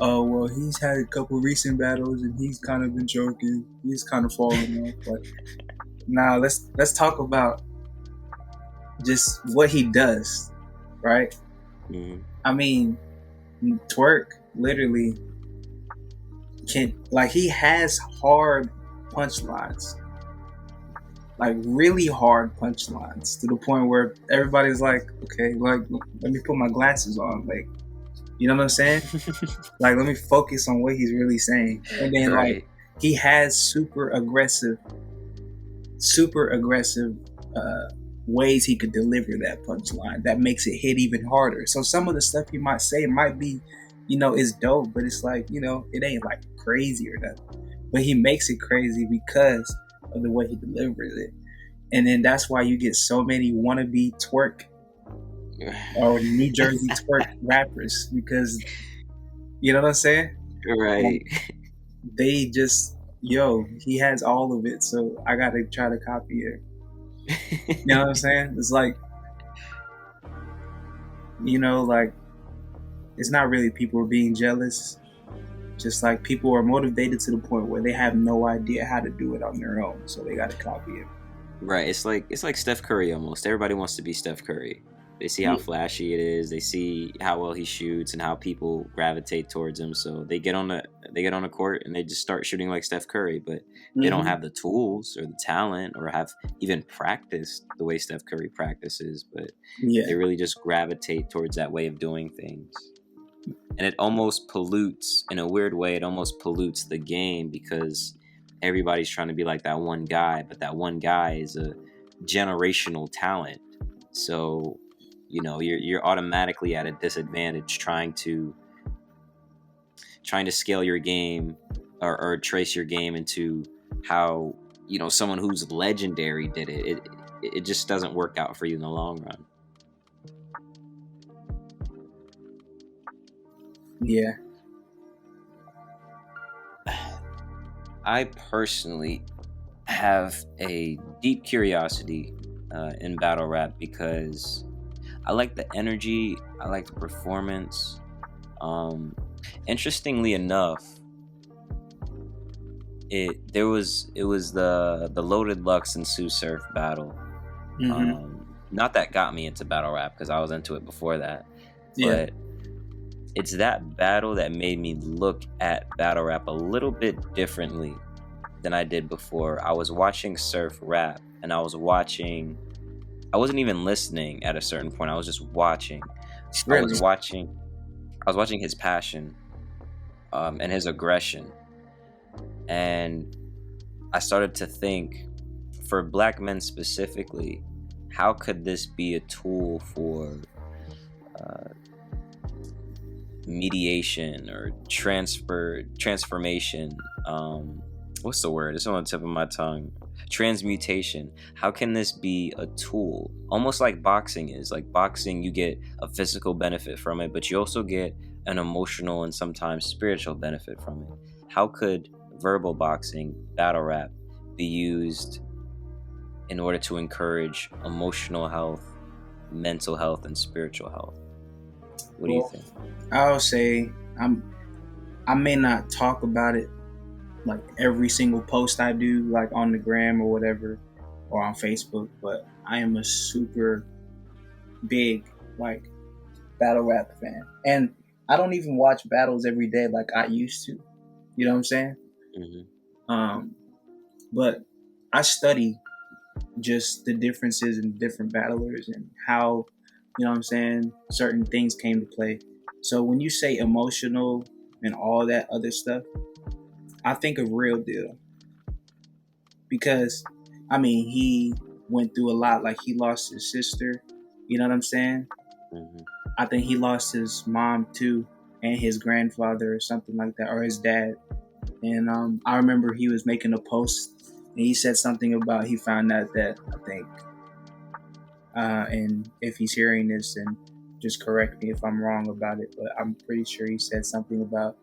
oh well, he's had a couple recent battles and he's kind of been joking. He's kind of falling off. But now let's talk about just what he does, right? Mm-hmm. I mean, Twerk literally he has hard punchlines, like really hard punchlines, to the point where everybody's like, okay, like let me put my glasses on, like, you know what I'm saying? Like, let me focus on what he's really saying. And then like he has super aggressive ways he could deliver that punchline that makes it hit even harder. So some of the stuff he might say might be, is dope, but it's like, it ain't like crazy or nothing. But he makes it crazy because of the way he delivers it. And then that's why you get so many wannabe twerk or New Jersey twerk rappers, because you know what I'm saying? Right. They just, he has all of it, so I gotta try to copy it. You know what I'm saying? It's like, like, it's not really people are being jealous. Just like people are motivated to the point where they have no idea how to do it on their own, so they got to copy it. Right. It's like Steph Curry almost. Everybody wants to be Steph Curry. They see how flashy it is. They see how well he shoots and how people gravitate towards him. So they get on the court and they just start shooting like Steph Curry, but they don't have the tools or the talent or have even practiced the way Steph Curry practices. But they really just gravitate towards that way of doing things. And it almost pollutes, in a weird way, it almost pollutes the game because everybody's trying to be like that one guy, but that one guy is a generational talent. So, you're automatically at a disadvantage trying to scale your game or trace your game into how, someone who's legendary did it. It just doesn't work out for you in the long run. Yeah. I personally have a deep curiosity in battle rap because I like the energy, I like the performance. Interestingly enough, it was the Loaded Lux and Sue Surf battle. Not that got me into battle rap because I was into it before that, but it's that battle that made me look at battle rap a little bit differently than I did before. I was watching Surf rap, and I wasn't even listening at a certain point. I was just watching. Really? I was watching his passion and his aggression. And I started to think, for black men specifically, how could this be a tool for mediation or transformation? What's the word? It's on the tip of my tongue. Transmutation. How can this be a tool? Almost like boxing is. Like boxing, you get a physical benefit from it, but you also get an emotional and sometimes spiritual benefit from it. How could verbal boxing, battle rap, be used in order to encourage emotional health, mental health, and spiritual health? What do you think? I'll say I may not talk about it like every single post I do, like on the gram or whatever, or on Facebook, but I am a super big, like, battle rap fan, and I don't even watch battles every day like I used to. You know what I'm saying? Hmm. Um, but I study just the differences in different battlers and how, you know what I'm saying, certain things came to play. So when you say emotional and all that other stuff, I think of Real Deal because, I mean, he went through a lot. Like he lost his sister, you know what I'm saying? Hmm. I think he lost his mom too, and his grandfather or something like that, or his dad. And I remember he was making a post and he said something about he found out that I think, and if he's hearing this, then just correct me if I'm wrong about it, but I'm pretty sure he said something about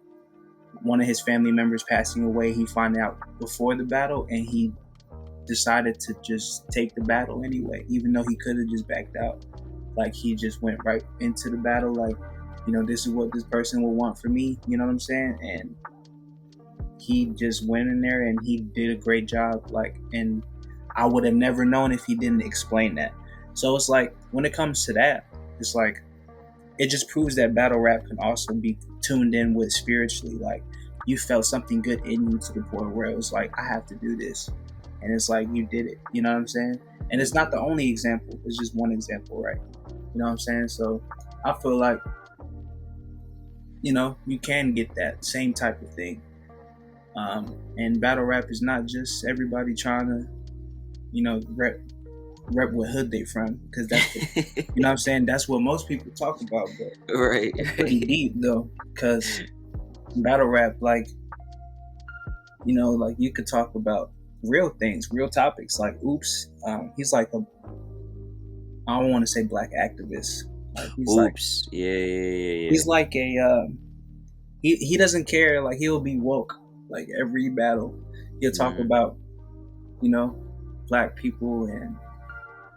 one of his family members passing away. He found out before the battle and he decided to just take the battle anyway, even though he could have just backed out. Like he just went right into the battle, like, you know, this is what this person will want from me, you know what I'm saying? And he just went in there and he did a great job. Like, and I would have never known if he didn't explain that. So it's like when it comes to that, it's like it just proves that battle rap can also be tuned in with spiritually. Like you felt something good in you to the point where it was like, I have to do this. And it's like you did it. You know what I'm saying? And it's not the only example. It's just one example, right? You know what I'm saying? So I feel like, you know, you can get that same type of thing. And battle rap is not just everybody trying to, you know, rep what hood they from, because that's what, you know what I'm saying, that's what most people talk about, but Right. it's pretty deep though, because battle rap, like, you know, like you could talk about real things, real topics, like Oops, he's like a, I don't want to say black activist, like he's like, Oops. Yeah. he's like a he doesn't care, like he'll be woke, like every battle he'll talk Hmm. about, you know, black people and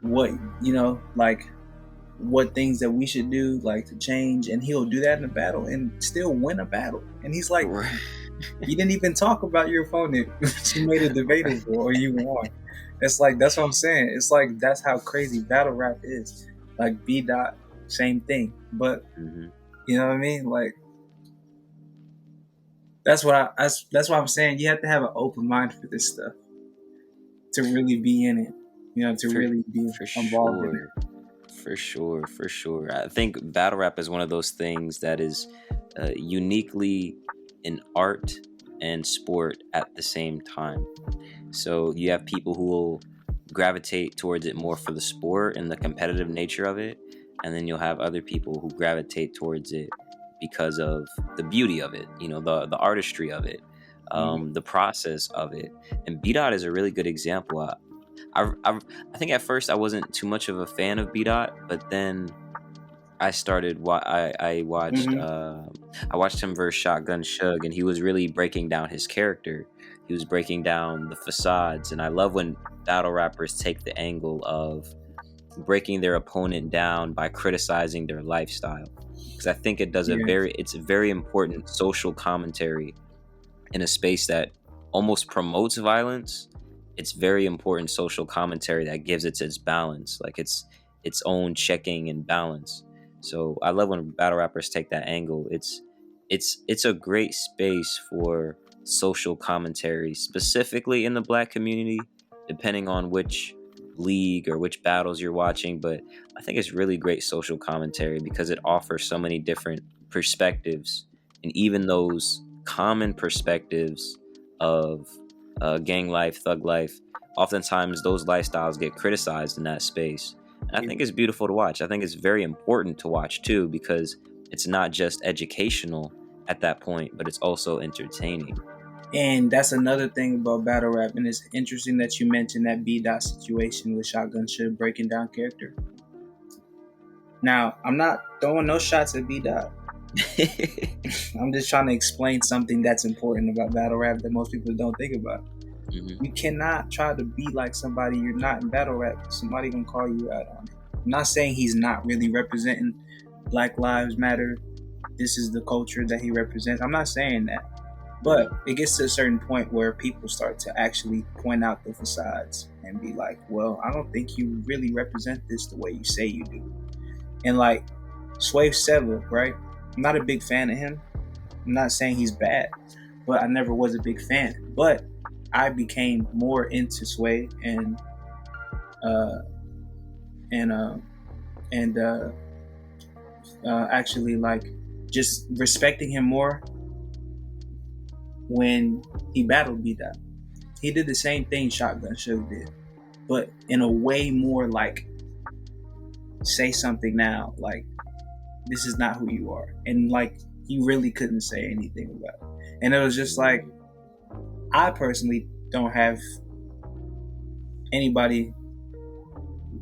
what, you know, like what things that we should do, like to change, and he'll do that in a battle and still win a battle. And he's like, Right. you didn't even talk about your opponent. You made it debatable or you won. It's like, that's what I'm saying. It's like, that's how crazy battle rap is. Like B dot, same thing, but Hmm. you know what I mean, like that's why I'm saying you have to have an open mind for this stuff to really be in it, you know, to For really be for involved in sure. For sure. I think battle rap is one of those things that is uniquely an art and sport at the same time. So you have people who will gravitate towards it more for the sport and the competitive nature of it, and then you'll have other people who gravitate towards it because of the beauty of it, you know, the artistry of it, it. the process of it. And B Dot is a really good example. I think at first I wasn't too much of a fan of B Dot, but then I started. Mm-hmm. I watched him versus Shotgun Shug, and he was really breaking down his character. He was breaking down the facades, and I love when battle rappers take the angle of breaking their opponent down by criticizing their lifestyle, because I think Yeah. it's a very important social commentary in a space that almost promotes violence. It's very important social commentary that gives it its balance, like its own checking and balance. So I love when battle rappers take that angle. It's a great space for social commentary, specifically in the black community, depending on which league or which battles you're watching. But I think it's really great social commentary because it offers so many different perspectives, and even those common perspectives of gang life, thug life, oftentimes those lifestyles get criticized in that space. And I Yeah. think it's beautiful to watch. I think it's very important to watch too, because it's not just educational at that point, but it's also entertaining. And that's another thing about battle rap, and it's interesting that you mentioned that B dot situation with Shotgun Shug breaking down character. Now, I'm not throwing no shots at B dot. I'm just trying to explain something that's important about battle rap that most people don't think about. Hmm. You cannot try to be like somebody you're not in battle rap. Somebody gonna call you out on it. I'm not saying he's not really representing Black Lives Matter. This is the culture that he represents. I'm not saying that. But Hmm. it gets to a certain point where people start to actually point out the facades and be like, well, I don't think you really represent this the way you say you do. And like, Swave Seville, right? I'm not a big fan of him. I'm not saying he's bad, but I never was a big fan. But I became more into Sway uh, and uh, and actually like just respecting him more when he battled B Dot. He did the same thing Shotgun Suge did, but in a way more like say something now, like this is not who you are, and like he really couldn't say anything about it. And it was just like I personally don't have anybody,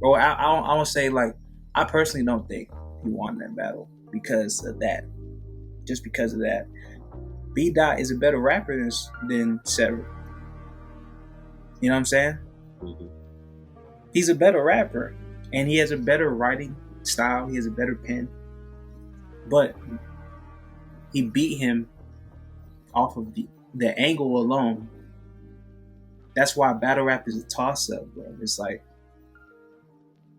or I don't say like I personally don't think he won that battle because of that. Just because of that, B Dot is a better rapper than Sever. You know what I'm saying? Mm-hmm. He's a better rapper, and he has a better writing style. He has a better pen, but he beat him off of the angle alone. That's why battle rap is a toss-up, bro. It's like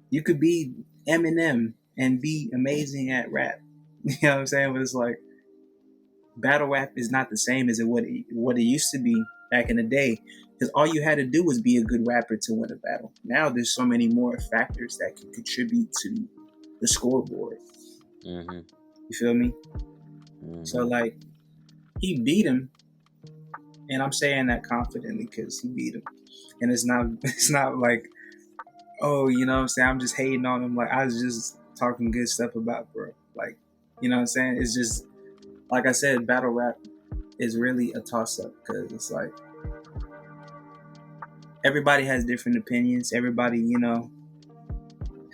you could be Eminem and be amazing at rap. You know what I'm saying? But it's like battle rap is not the same as what it used to be back in the day. Because all you had to do was be a good rapper to win a battle. Now there's so many more factors that can contribute to the scoreboard. Mm-hmm. You feel me? Mm-hmm. So like he beat him, and I'm saying that confidently because he beat him. And it's not like, oh, you know what I'm saying, I'm just hating on him. Like I was just talking good stuff about bro. Like, you know what I'm saying? It's just like I said, battle rap is really a toss-up because it's like everybody has different opinions. Everybody, you know,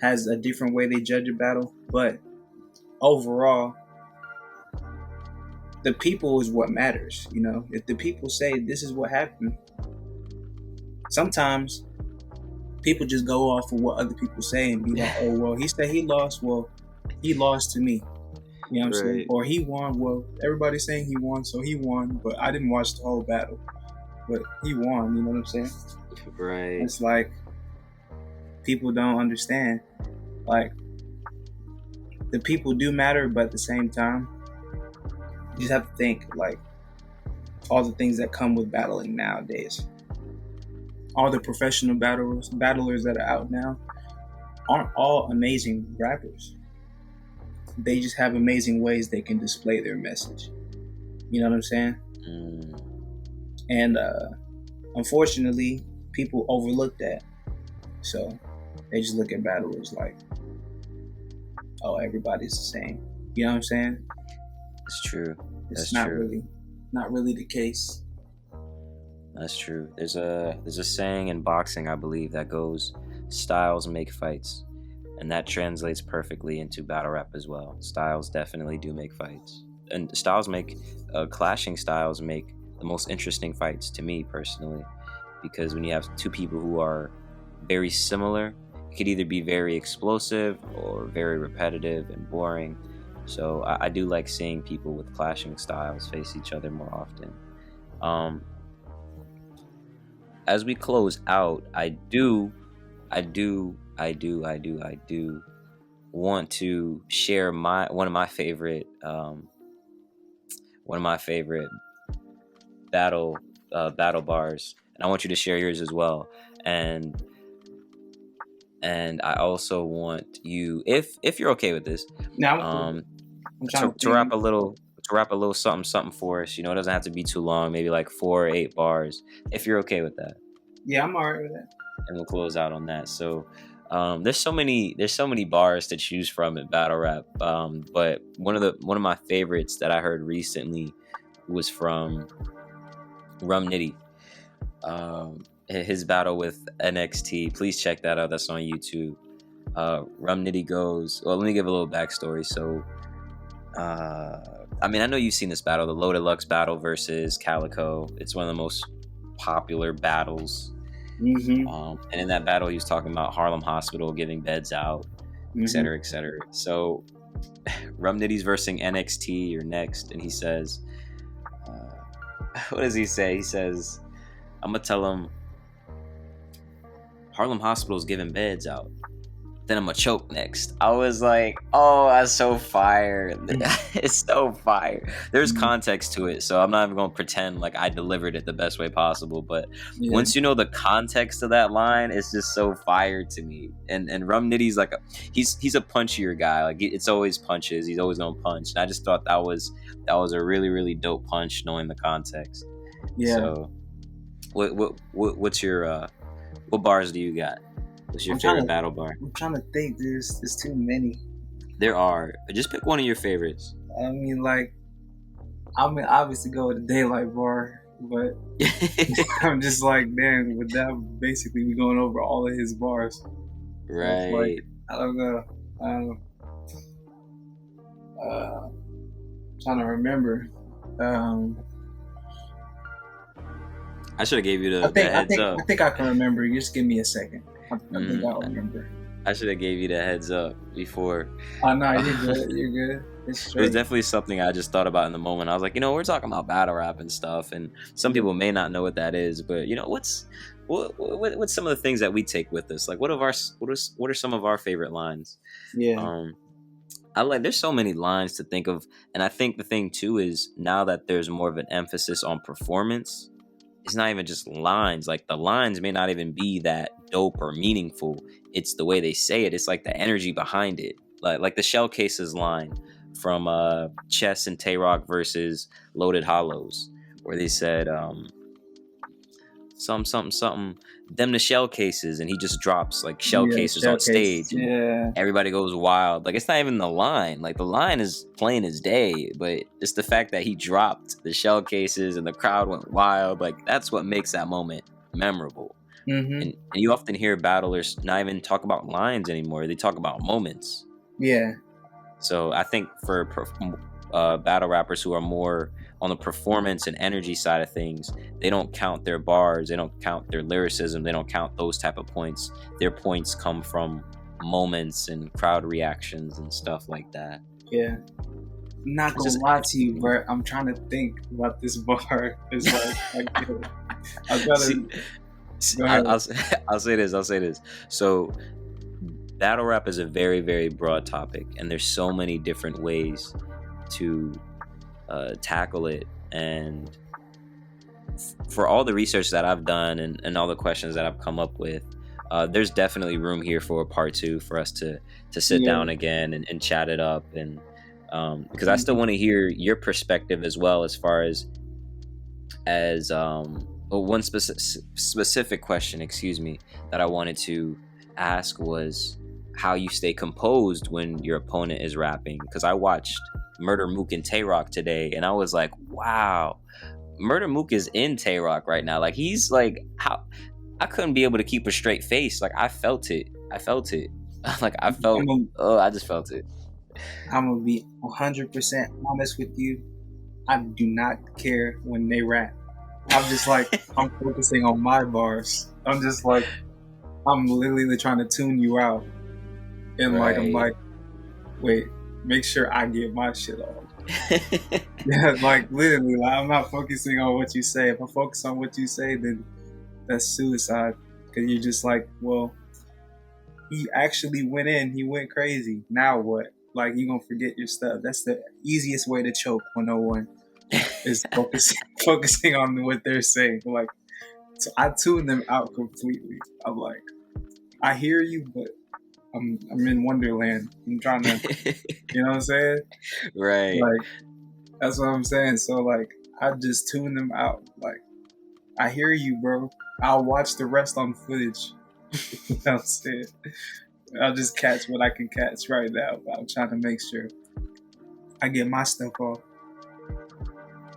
has a different way they judge a battle. But overall, the people is what matters. You know, if the people say this is what happened, sometimes people just go off of what other people say and be like, oh, well, he said he lost. Well, he lost to me. You know what I'm saying? Or he won. Well, everybody's saying he won, so he won. But I didn't watch the whole battle. But he won. You know what I'm saying? Right. It's like people don't understand. Like the people do matter, but at the same time, you just have to think like all the things that come with battling nowadays. All the professional battlers that are out now aren't all amazing rappers. They just have amazing ways they can display their message. You know what I'm saying? Mm. And unfortunately, people overlook that. So they just look at battlers like, oh, everybody's the same. You know what I'm saying? It's true. It's not really the case. That's true. There's a saying in boxing, I believe, that goes, styles make fights. And that translates perfectly into battle rap as well. Styles definitely do make fights. And clashing styles make the most interesting fights to me personally. Because when you have two people who are very similar, it could either be very explosive or very repetitive and boring. So I do like seeing people with clashing styles face each other more often. As we close out, I do want to share one of my favorite battle bars, and I want you to share yours as well. And I also want you, if you're okay with this, to rap a little something for us. You know, it doesn't have to be too long. Maybe like 4 or 8 bars, if you're okay with that. Yeah, I'm alright with that. And we'll close out on that. So there's so many bars to choose from in battle rap. But one of my favorites that I heard recently was from Rum Nitty. His battle with NXT. Please check that out. That's on YouTube. Rum Nitty goes, well, let me give a little backstory. So I mean, I know you've seen this battle, the Low Deluxe battle versus Calico. It's one of the most popular battles. Mm-hmm. And in that battle, he was talking about Harlem Hospital giving beds out, etc., etc. So Rum Nitty's versing NXT or Next, and he says, what does he say? He says, I'm gonna tell him Harlem Hospital's giving beds out. then I'm gonna choke next. I was like, oh, that's so fire. It's so fire. There's context to it, so I'm not even gonna pretend like I delivered it the best way possible. But once you know the context of that line, it's just so fire to me. And Rum Nitty's like he's a punchier guy. Like it's always punches. He's always gonna punch. And I just thought that was a really, really dope punch, knowing the context. Yeah. So what's your what bars do you got? What's your favorite battle bar? I'm trying to think. There's too many. There are. Just pick one of your favorites. I mean, like, I'm gonna obviously go with the Daylight bar, but I'm just like, damn, with that, basically, we going over all of his bars. Right. Like, I don't know. Trying to remember. I should have gave you the heads up. I think I can remember. You just give me a second. I think I'll remember. I should have gave you the heads up before. Oh no, you're good. You're good. It was definitely something I just thought about in the moment. I was like, we're talking about battle rap and stuff, and some people may not know what that is, but what's some of the things that we take with us? Like, what are some of our favorite lines? Yeah. There's so many lines to think of, and I think the thing too is now that there's more of an emphasis on performance, it's not even just lines. Like the lines may not even be that dope or meaningful. It's the way they say it. It's like the energy behind it. Like the Shell Cases line from Chess and Tay-Rock versus Loaded Hollows, where they said something them the Shell Cases, and he just drops like shell cases on stage. Yeah. Everybody goes wild. Like it's not even the line. Like the line is plain as day, but it's the fact that he dropped the Shell Cases and the crowd went wild. Like that's what makes that moment memorable. Mm-hmm. And you often hear battlers not even talk about lines anymore. They talk about moments. Yeah. So I think for battle rappers who are more on the performance and energy side of things, they don't count their bars, they don't count their lyricism, they don't count those type of points. Their points come from moments and crowd reactions and stuff like that. Yeah. I'm not gonna lie to you, but I'm trying to think about this bar. It's like I've gotta. I'll say this. So battle rap is a very, very broad topic, and there's so many different ways to tackle it. And for all the research that I've done and all the questions that I've come up with, there's definitely room here for a part 2 for us to sit down again and chat it up. And because I still want to hear your perspective as well, as far as one specific question, that I wanted to ask was how you stay composed when your opponent is rapping. Because I watched Murder Mook and Tay-Rock today, and I was like, wow, Murder Mook is in Tay-Rock right now. Like he's like, how I couldn't be able to keep a straight face. Like I felt it. Like I just felt it. I'm gonna be 100% honest with you. I do not care when they rap. I'm just like, I'm focusing on my bars. I'm just like, I'm literally trying to tune you out. And right. I'm like, wait, make sure I get my shit off. Yeah, like literally, like, I'm not focusing on what you say. If I focus on what you say, then that's suicide. Because you're just like, well, he actually went in. He went crazy. Now what? Like, you're going to forget your stuff. That's the easiest way to choke 101 is focusing on what they're saying. Like, so I tune them out completely. I'm like, I hear you, but I'm in Wonderland. I'm trying to, you know what I'm saying? Right. Like, that's what I'm saying. So, like, I just tune them out. Like, I hear you, bro. I'll watch the rest on footage. You know what I'm saying? I'll just catch what I can catch right now. But I'm trying to make sure I get my stuff off.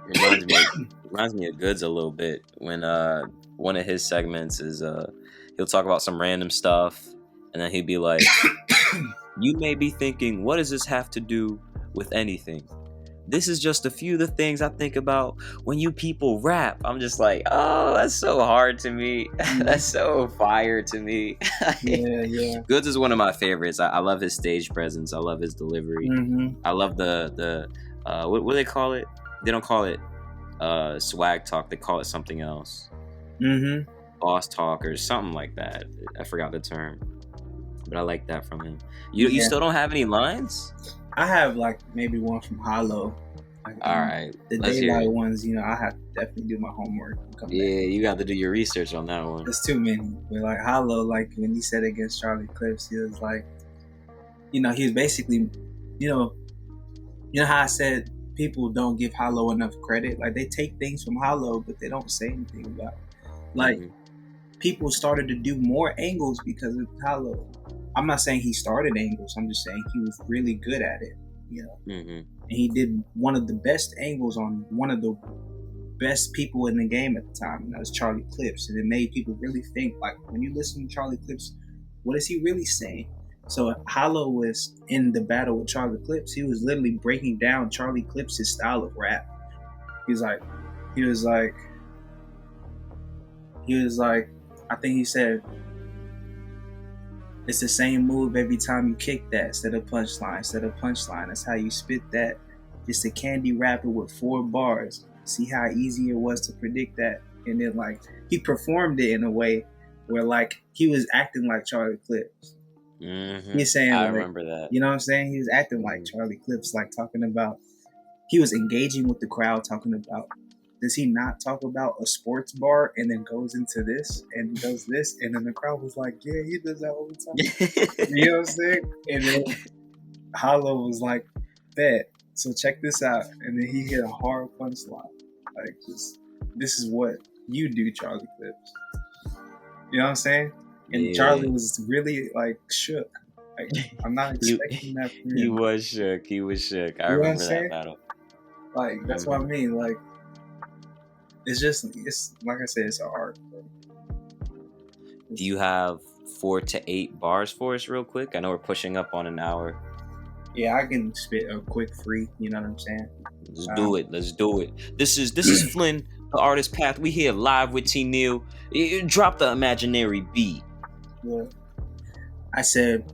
Reminds me of Goods a little bit when one of his segments is he'll talk about some random stuff, and then he'd be like, you may be thinking, what does this have to do with anything? This is just a few of the things I think about when you people rap. I'm just like, oh, that's so hard to me. That's so fire to me. Yeah. Goods is one of my favorites. I love his stage presence. I love his delivery. Mm-hmm. I love the what do they call it? They don't call it swag talk. They call it something else. Mm-hmm. Boss talk or something like that. I forgot the term. But I like that from him. You Yeah. still don't have any lines? I have like maybe one from Hollow. Like, All right, the let's hear daylight it. ones, you know, I have to definitely do my homework and come Yeah, back. you got to do your research on that one. There's too many. But like Hollow, like when he said against Charlie Clips, he was like, you know, he was basically, you know how I said people don't give Hollow enough credit. Like they take things from Hollow, but they don't say anything about it. Like people started to do more angles because of Hollow. I'm not saying he started angles. I'm just saying he was really good at it. You know, and he did one of the best angles on one of the best people in the game at the time, and that was Charlie Clips. And it made people really think, like, when you listen to Charlie Clips, what is he really saying? So Hollow was in the battle with Charlie Clips. He was literally breaking down Charlie Clips' style of rap. He was like, I think he said, it's the same move every time you kick that, instead of punchline. That's how you spit that. Just a candy wrapper with 4 bars. See how easy it was to predict that. And then like he performed it in a way where like he was acting like Charlie Clips. He's saying, I like, remember that. You know what I'm saying? He was acting like Charlie Clips, like talking about, he was engaging with the crowd, talking about, does he not talk about a sports bar and then goes into this and does this? And then the crowd was like, yeah, he does that all the time. You know what I'm saying? And then Hollow was like, bet. So check this out. And then he hit a hard punchline. Like, just, this is what you do, Charlie Clips. You know what I'm saying? And Charlie was really like shook. Like, I'm not expecting that from him. He was shook. I remember that battle. Like, that's what I mean. Like, it's like I said, it's an art. Do you have 4 to 8 bars for us real quick? I know we're pushing up on an hour. Yeah, I can spit a quick free, you know what I'm saying? Let's do it. This is Flynn, the artist path. We here live with T Neil. Drop the imaginary beat. Yeah. I said,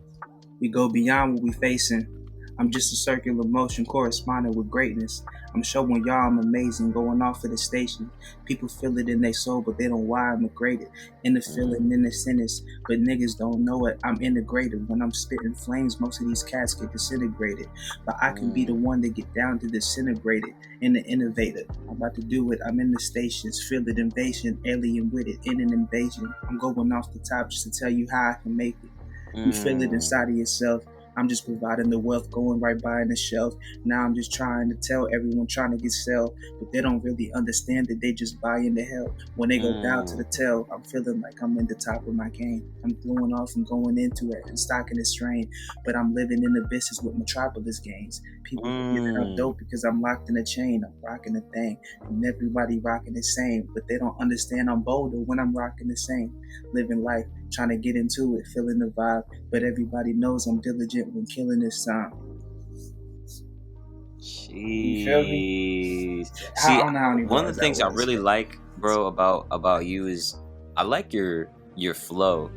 we go beyond what we facing. I'm just a circular motion corresponding with greatness. I'm showing y'all I'm amazing, going off of the station. People feel it in their soul, but they don't why I'm graded. In the feeling, in the sentence, but niggas don't know it. I'm integrated. When I'm spitting flames, most of these cats get disintegrated. But I can be the one that get down to disintegrate it. And the innovator, I'm about to do it. I'm in the stations, feel it, invasion, alien with it, in an invasion. I'm going off the top just to tell you how I can make it. You feel it inside of yourself. I'm just providing the wealth, going right by in the shelf. Now I'm just trying to tell everyone trying to get sell, but they don't really understand that they just buy into hell. When they go down to the tail, I'm feeling like I'm in the top of my game. I'm blowing off and going into it and stocking the strain, but I'm living in the business with Metropolis gains. People get up dope because I'm locked in a chain. I'm rocking the thing, and everybody rocking the same, but they don't understand I'm bolder when I'm rocking the same. Living life, trying to get into it, feeling the vibe, but everybody knows I'm diligent when killing this time. You feel me? See, one of the things I really like, bro, about you is I like your flow.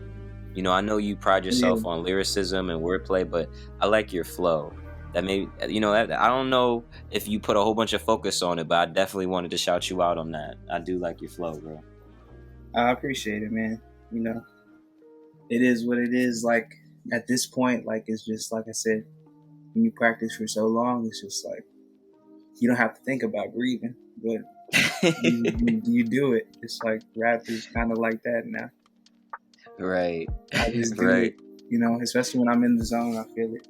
You know, I know you pride yourself on lyricism and wordplay, but I like your flow. That may, you know, I don't know if you put a whole bunch of focus on it, but I definitely wanted to shout you out on that. I do like your flow, bro. I appreciate it, man. You know, it is what it is. Like, at this point, like, it's just like I said, when you practice for so long, it's just like you don't have to think about breathing, but you do it. It's like rap is kind of like that now. Right. I just do it, you know, especially when I'm in the zone, I feel it.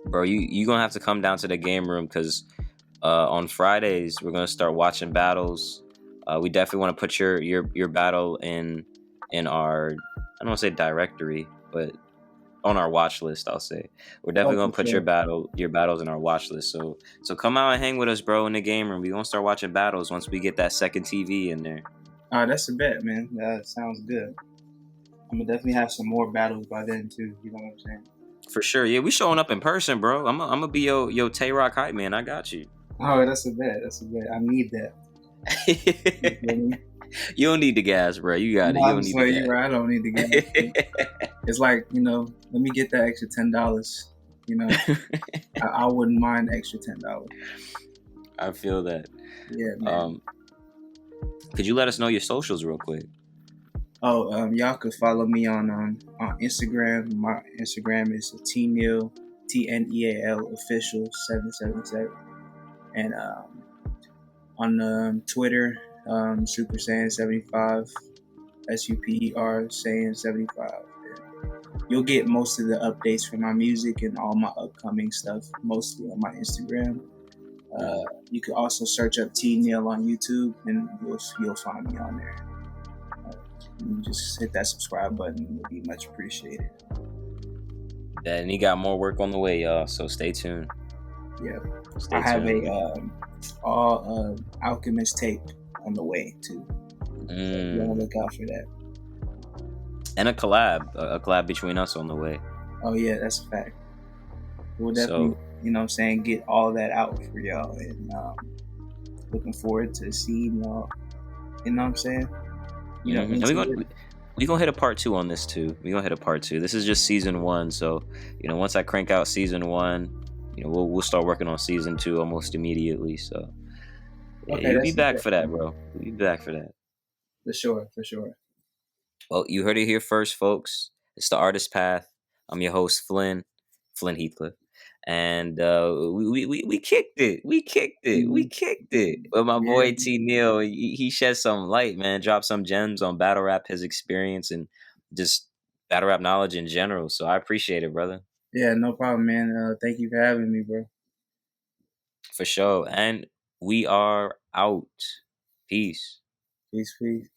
Bro, you gonna have to come down to the game room because on Fridays we're gonna start watching battles. We definitely want to put your battle in our, I don't want to say directory, but on our watch list. I'll say we're definitely gonna put your battles in our watch list. So come out and hang with us, bro, in the game room. We gonna start watching battles once we get that second TV in there. That's a bet, man. That sounds good. I'm gonna definitely have some more battles by then too. You know what I'm saying? For sure. Yeah, we showing up in person, bro. I'm gonna be your Tay Rock hype man. I got you. Oh, that's a bet. I need that. You don't need the gas, bro. You got it. You don't need the gas. Right. I don't need the gas. It's like, you know, let me get that extra $10. You know, I wouldn't mind extra $10. I feel that. Yeah, man. Could you let us know your socials real quick? Oh, y'all could follow me on Instagram. My Instagram is Tneal, Tneal official 777, and on Twitter, Super Saiyan 75, Super Saiyan 75. You'll get most of the updates for my music and all my upcoming stuff, mostly on my Instagram. You can also search up Tneal on YouTube, and you'll find me on there. You just hit that subscribe button; it would be much appreciated. And he got more work on the way, y'all. So stay tuned. Yeah, Stay I have tuned. all Alchemist tape on the way too. So you want to look out for that. And a collab between us on the way. Oh yeah, that's a fact. We'll definitely, So get all that out for y'all, and looking forward to seeing y'all. You know what I'm saying? and Into it. we gonna hit a part 2 on this too. We gonna hit a part 2. This is just season 1, so once I crank out season 1, we'll start working on season 2 almost immediately. So yeah, Okay, you'll be that's back for that, bro. You'll be back for that. for sure, for sure. Well, you heard it here first, folks. It's the Artist Path. I'm your host, Flynn Heathcliff. And we kicked it. We kicked it. We Mhm. kicked it. With my Yeah, boy Tneal, he shed some light, man. Dropped some gems on battle rap, his experience, and just battle rap knowledge in general. So I appreciate it, brother. yeah, no problem, man. Thank you for having me, bro. For sure. And we are out. Peace. Peace, peace.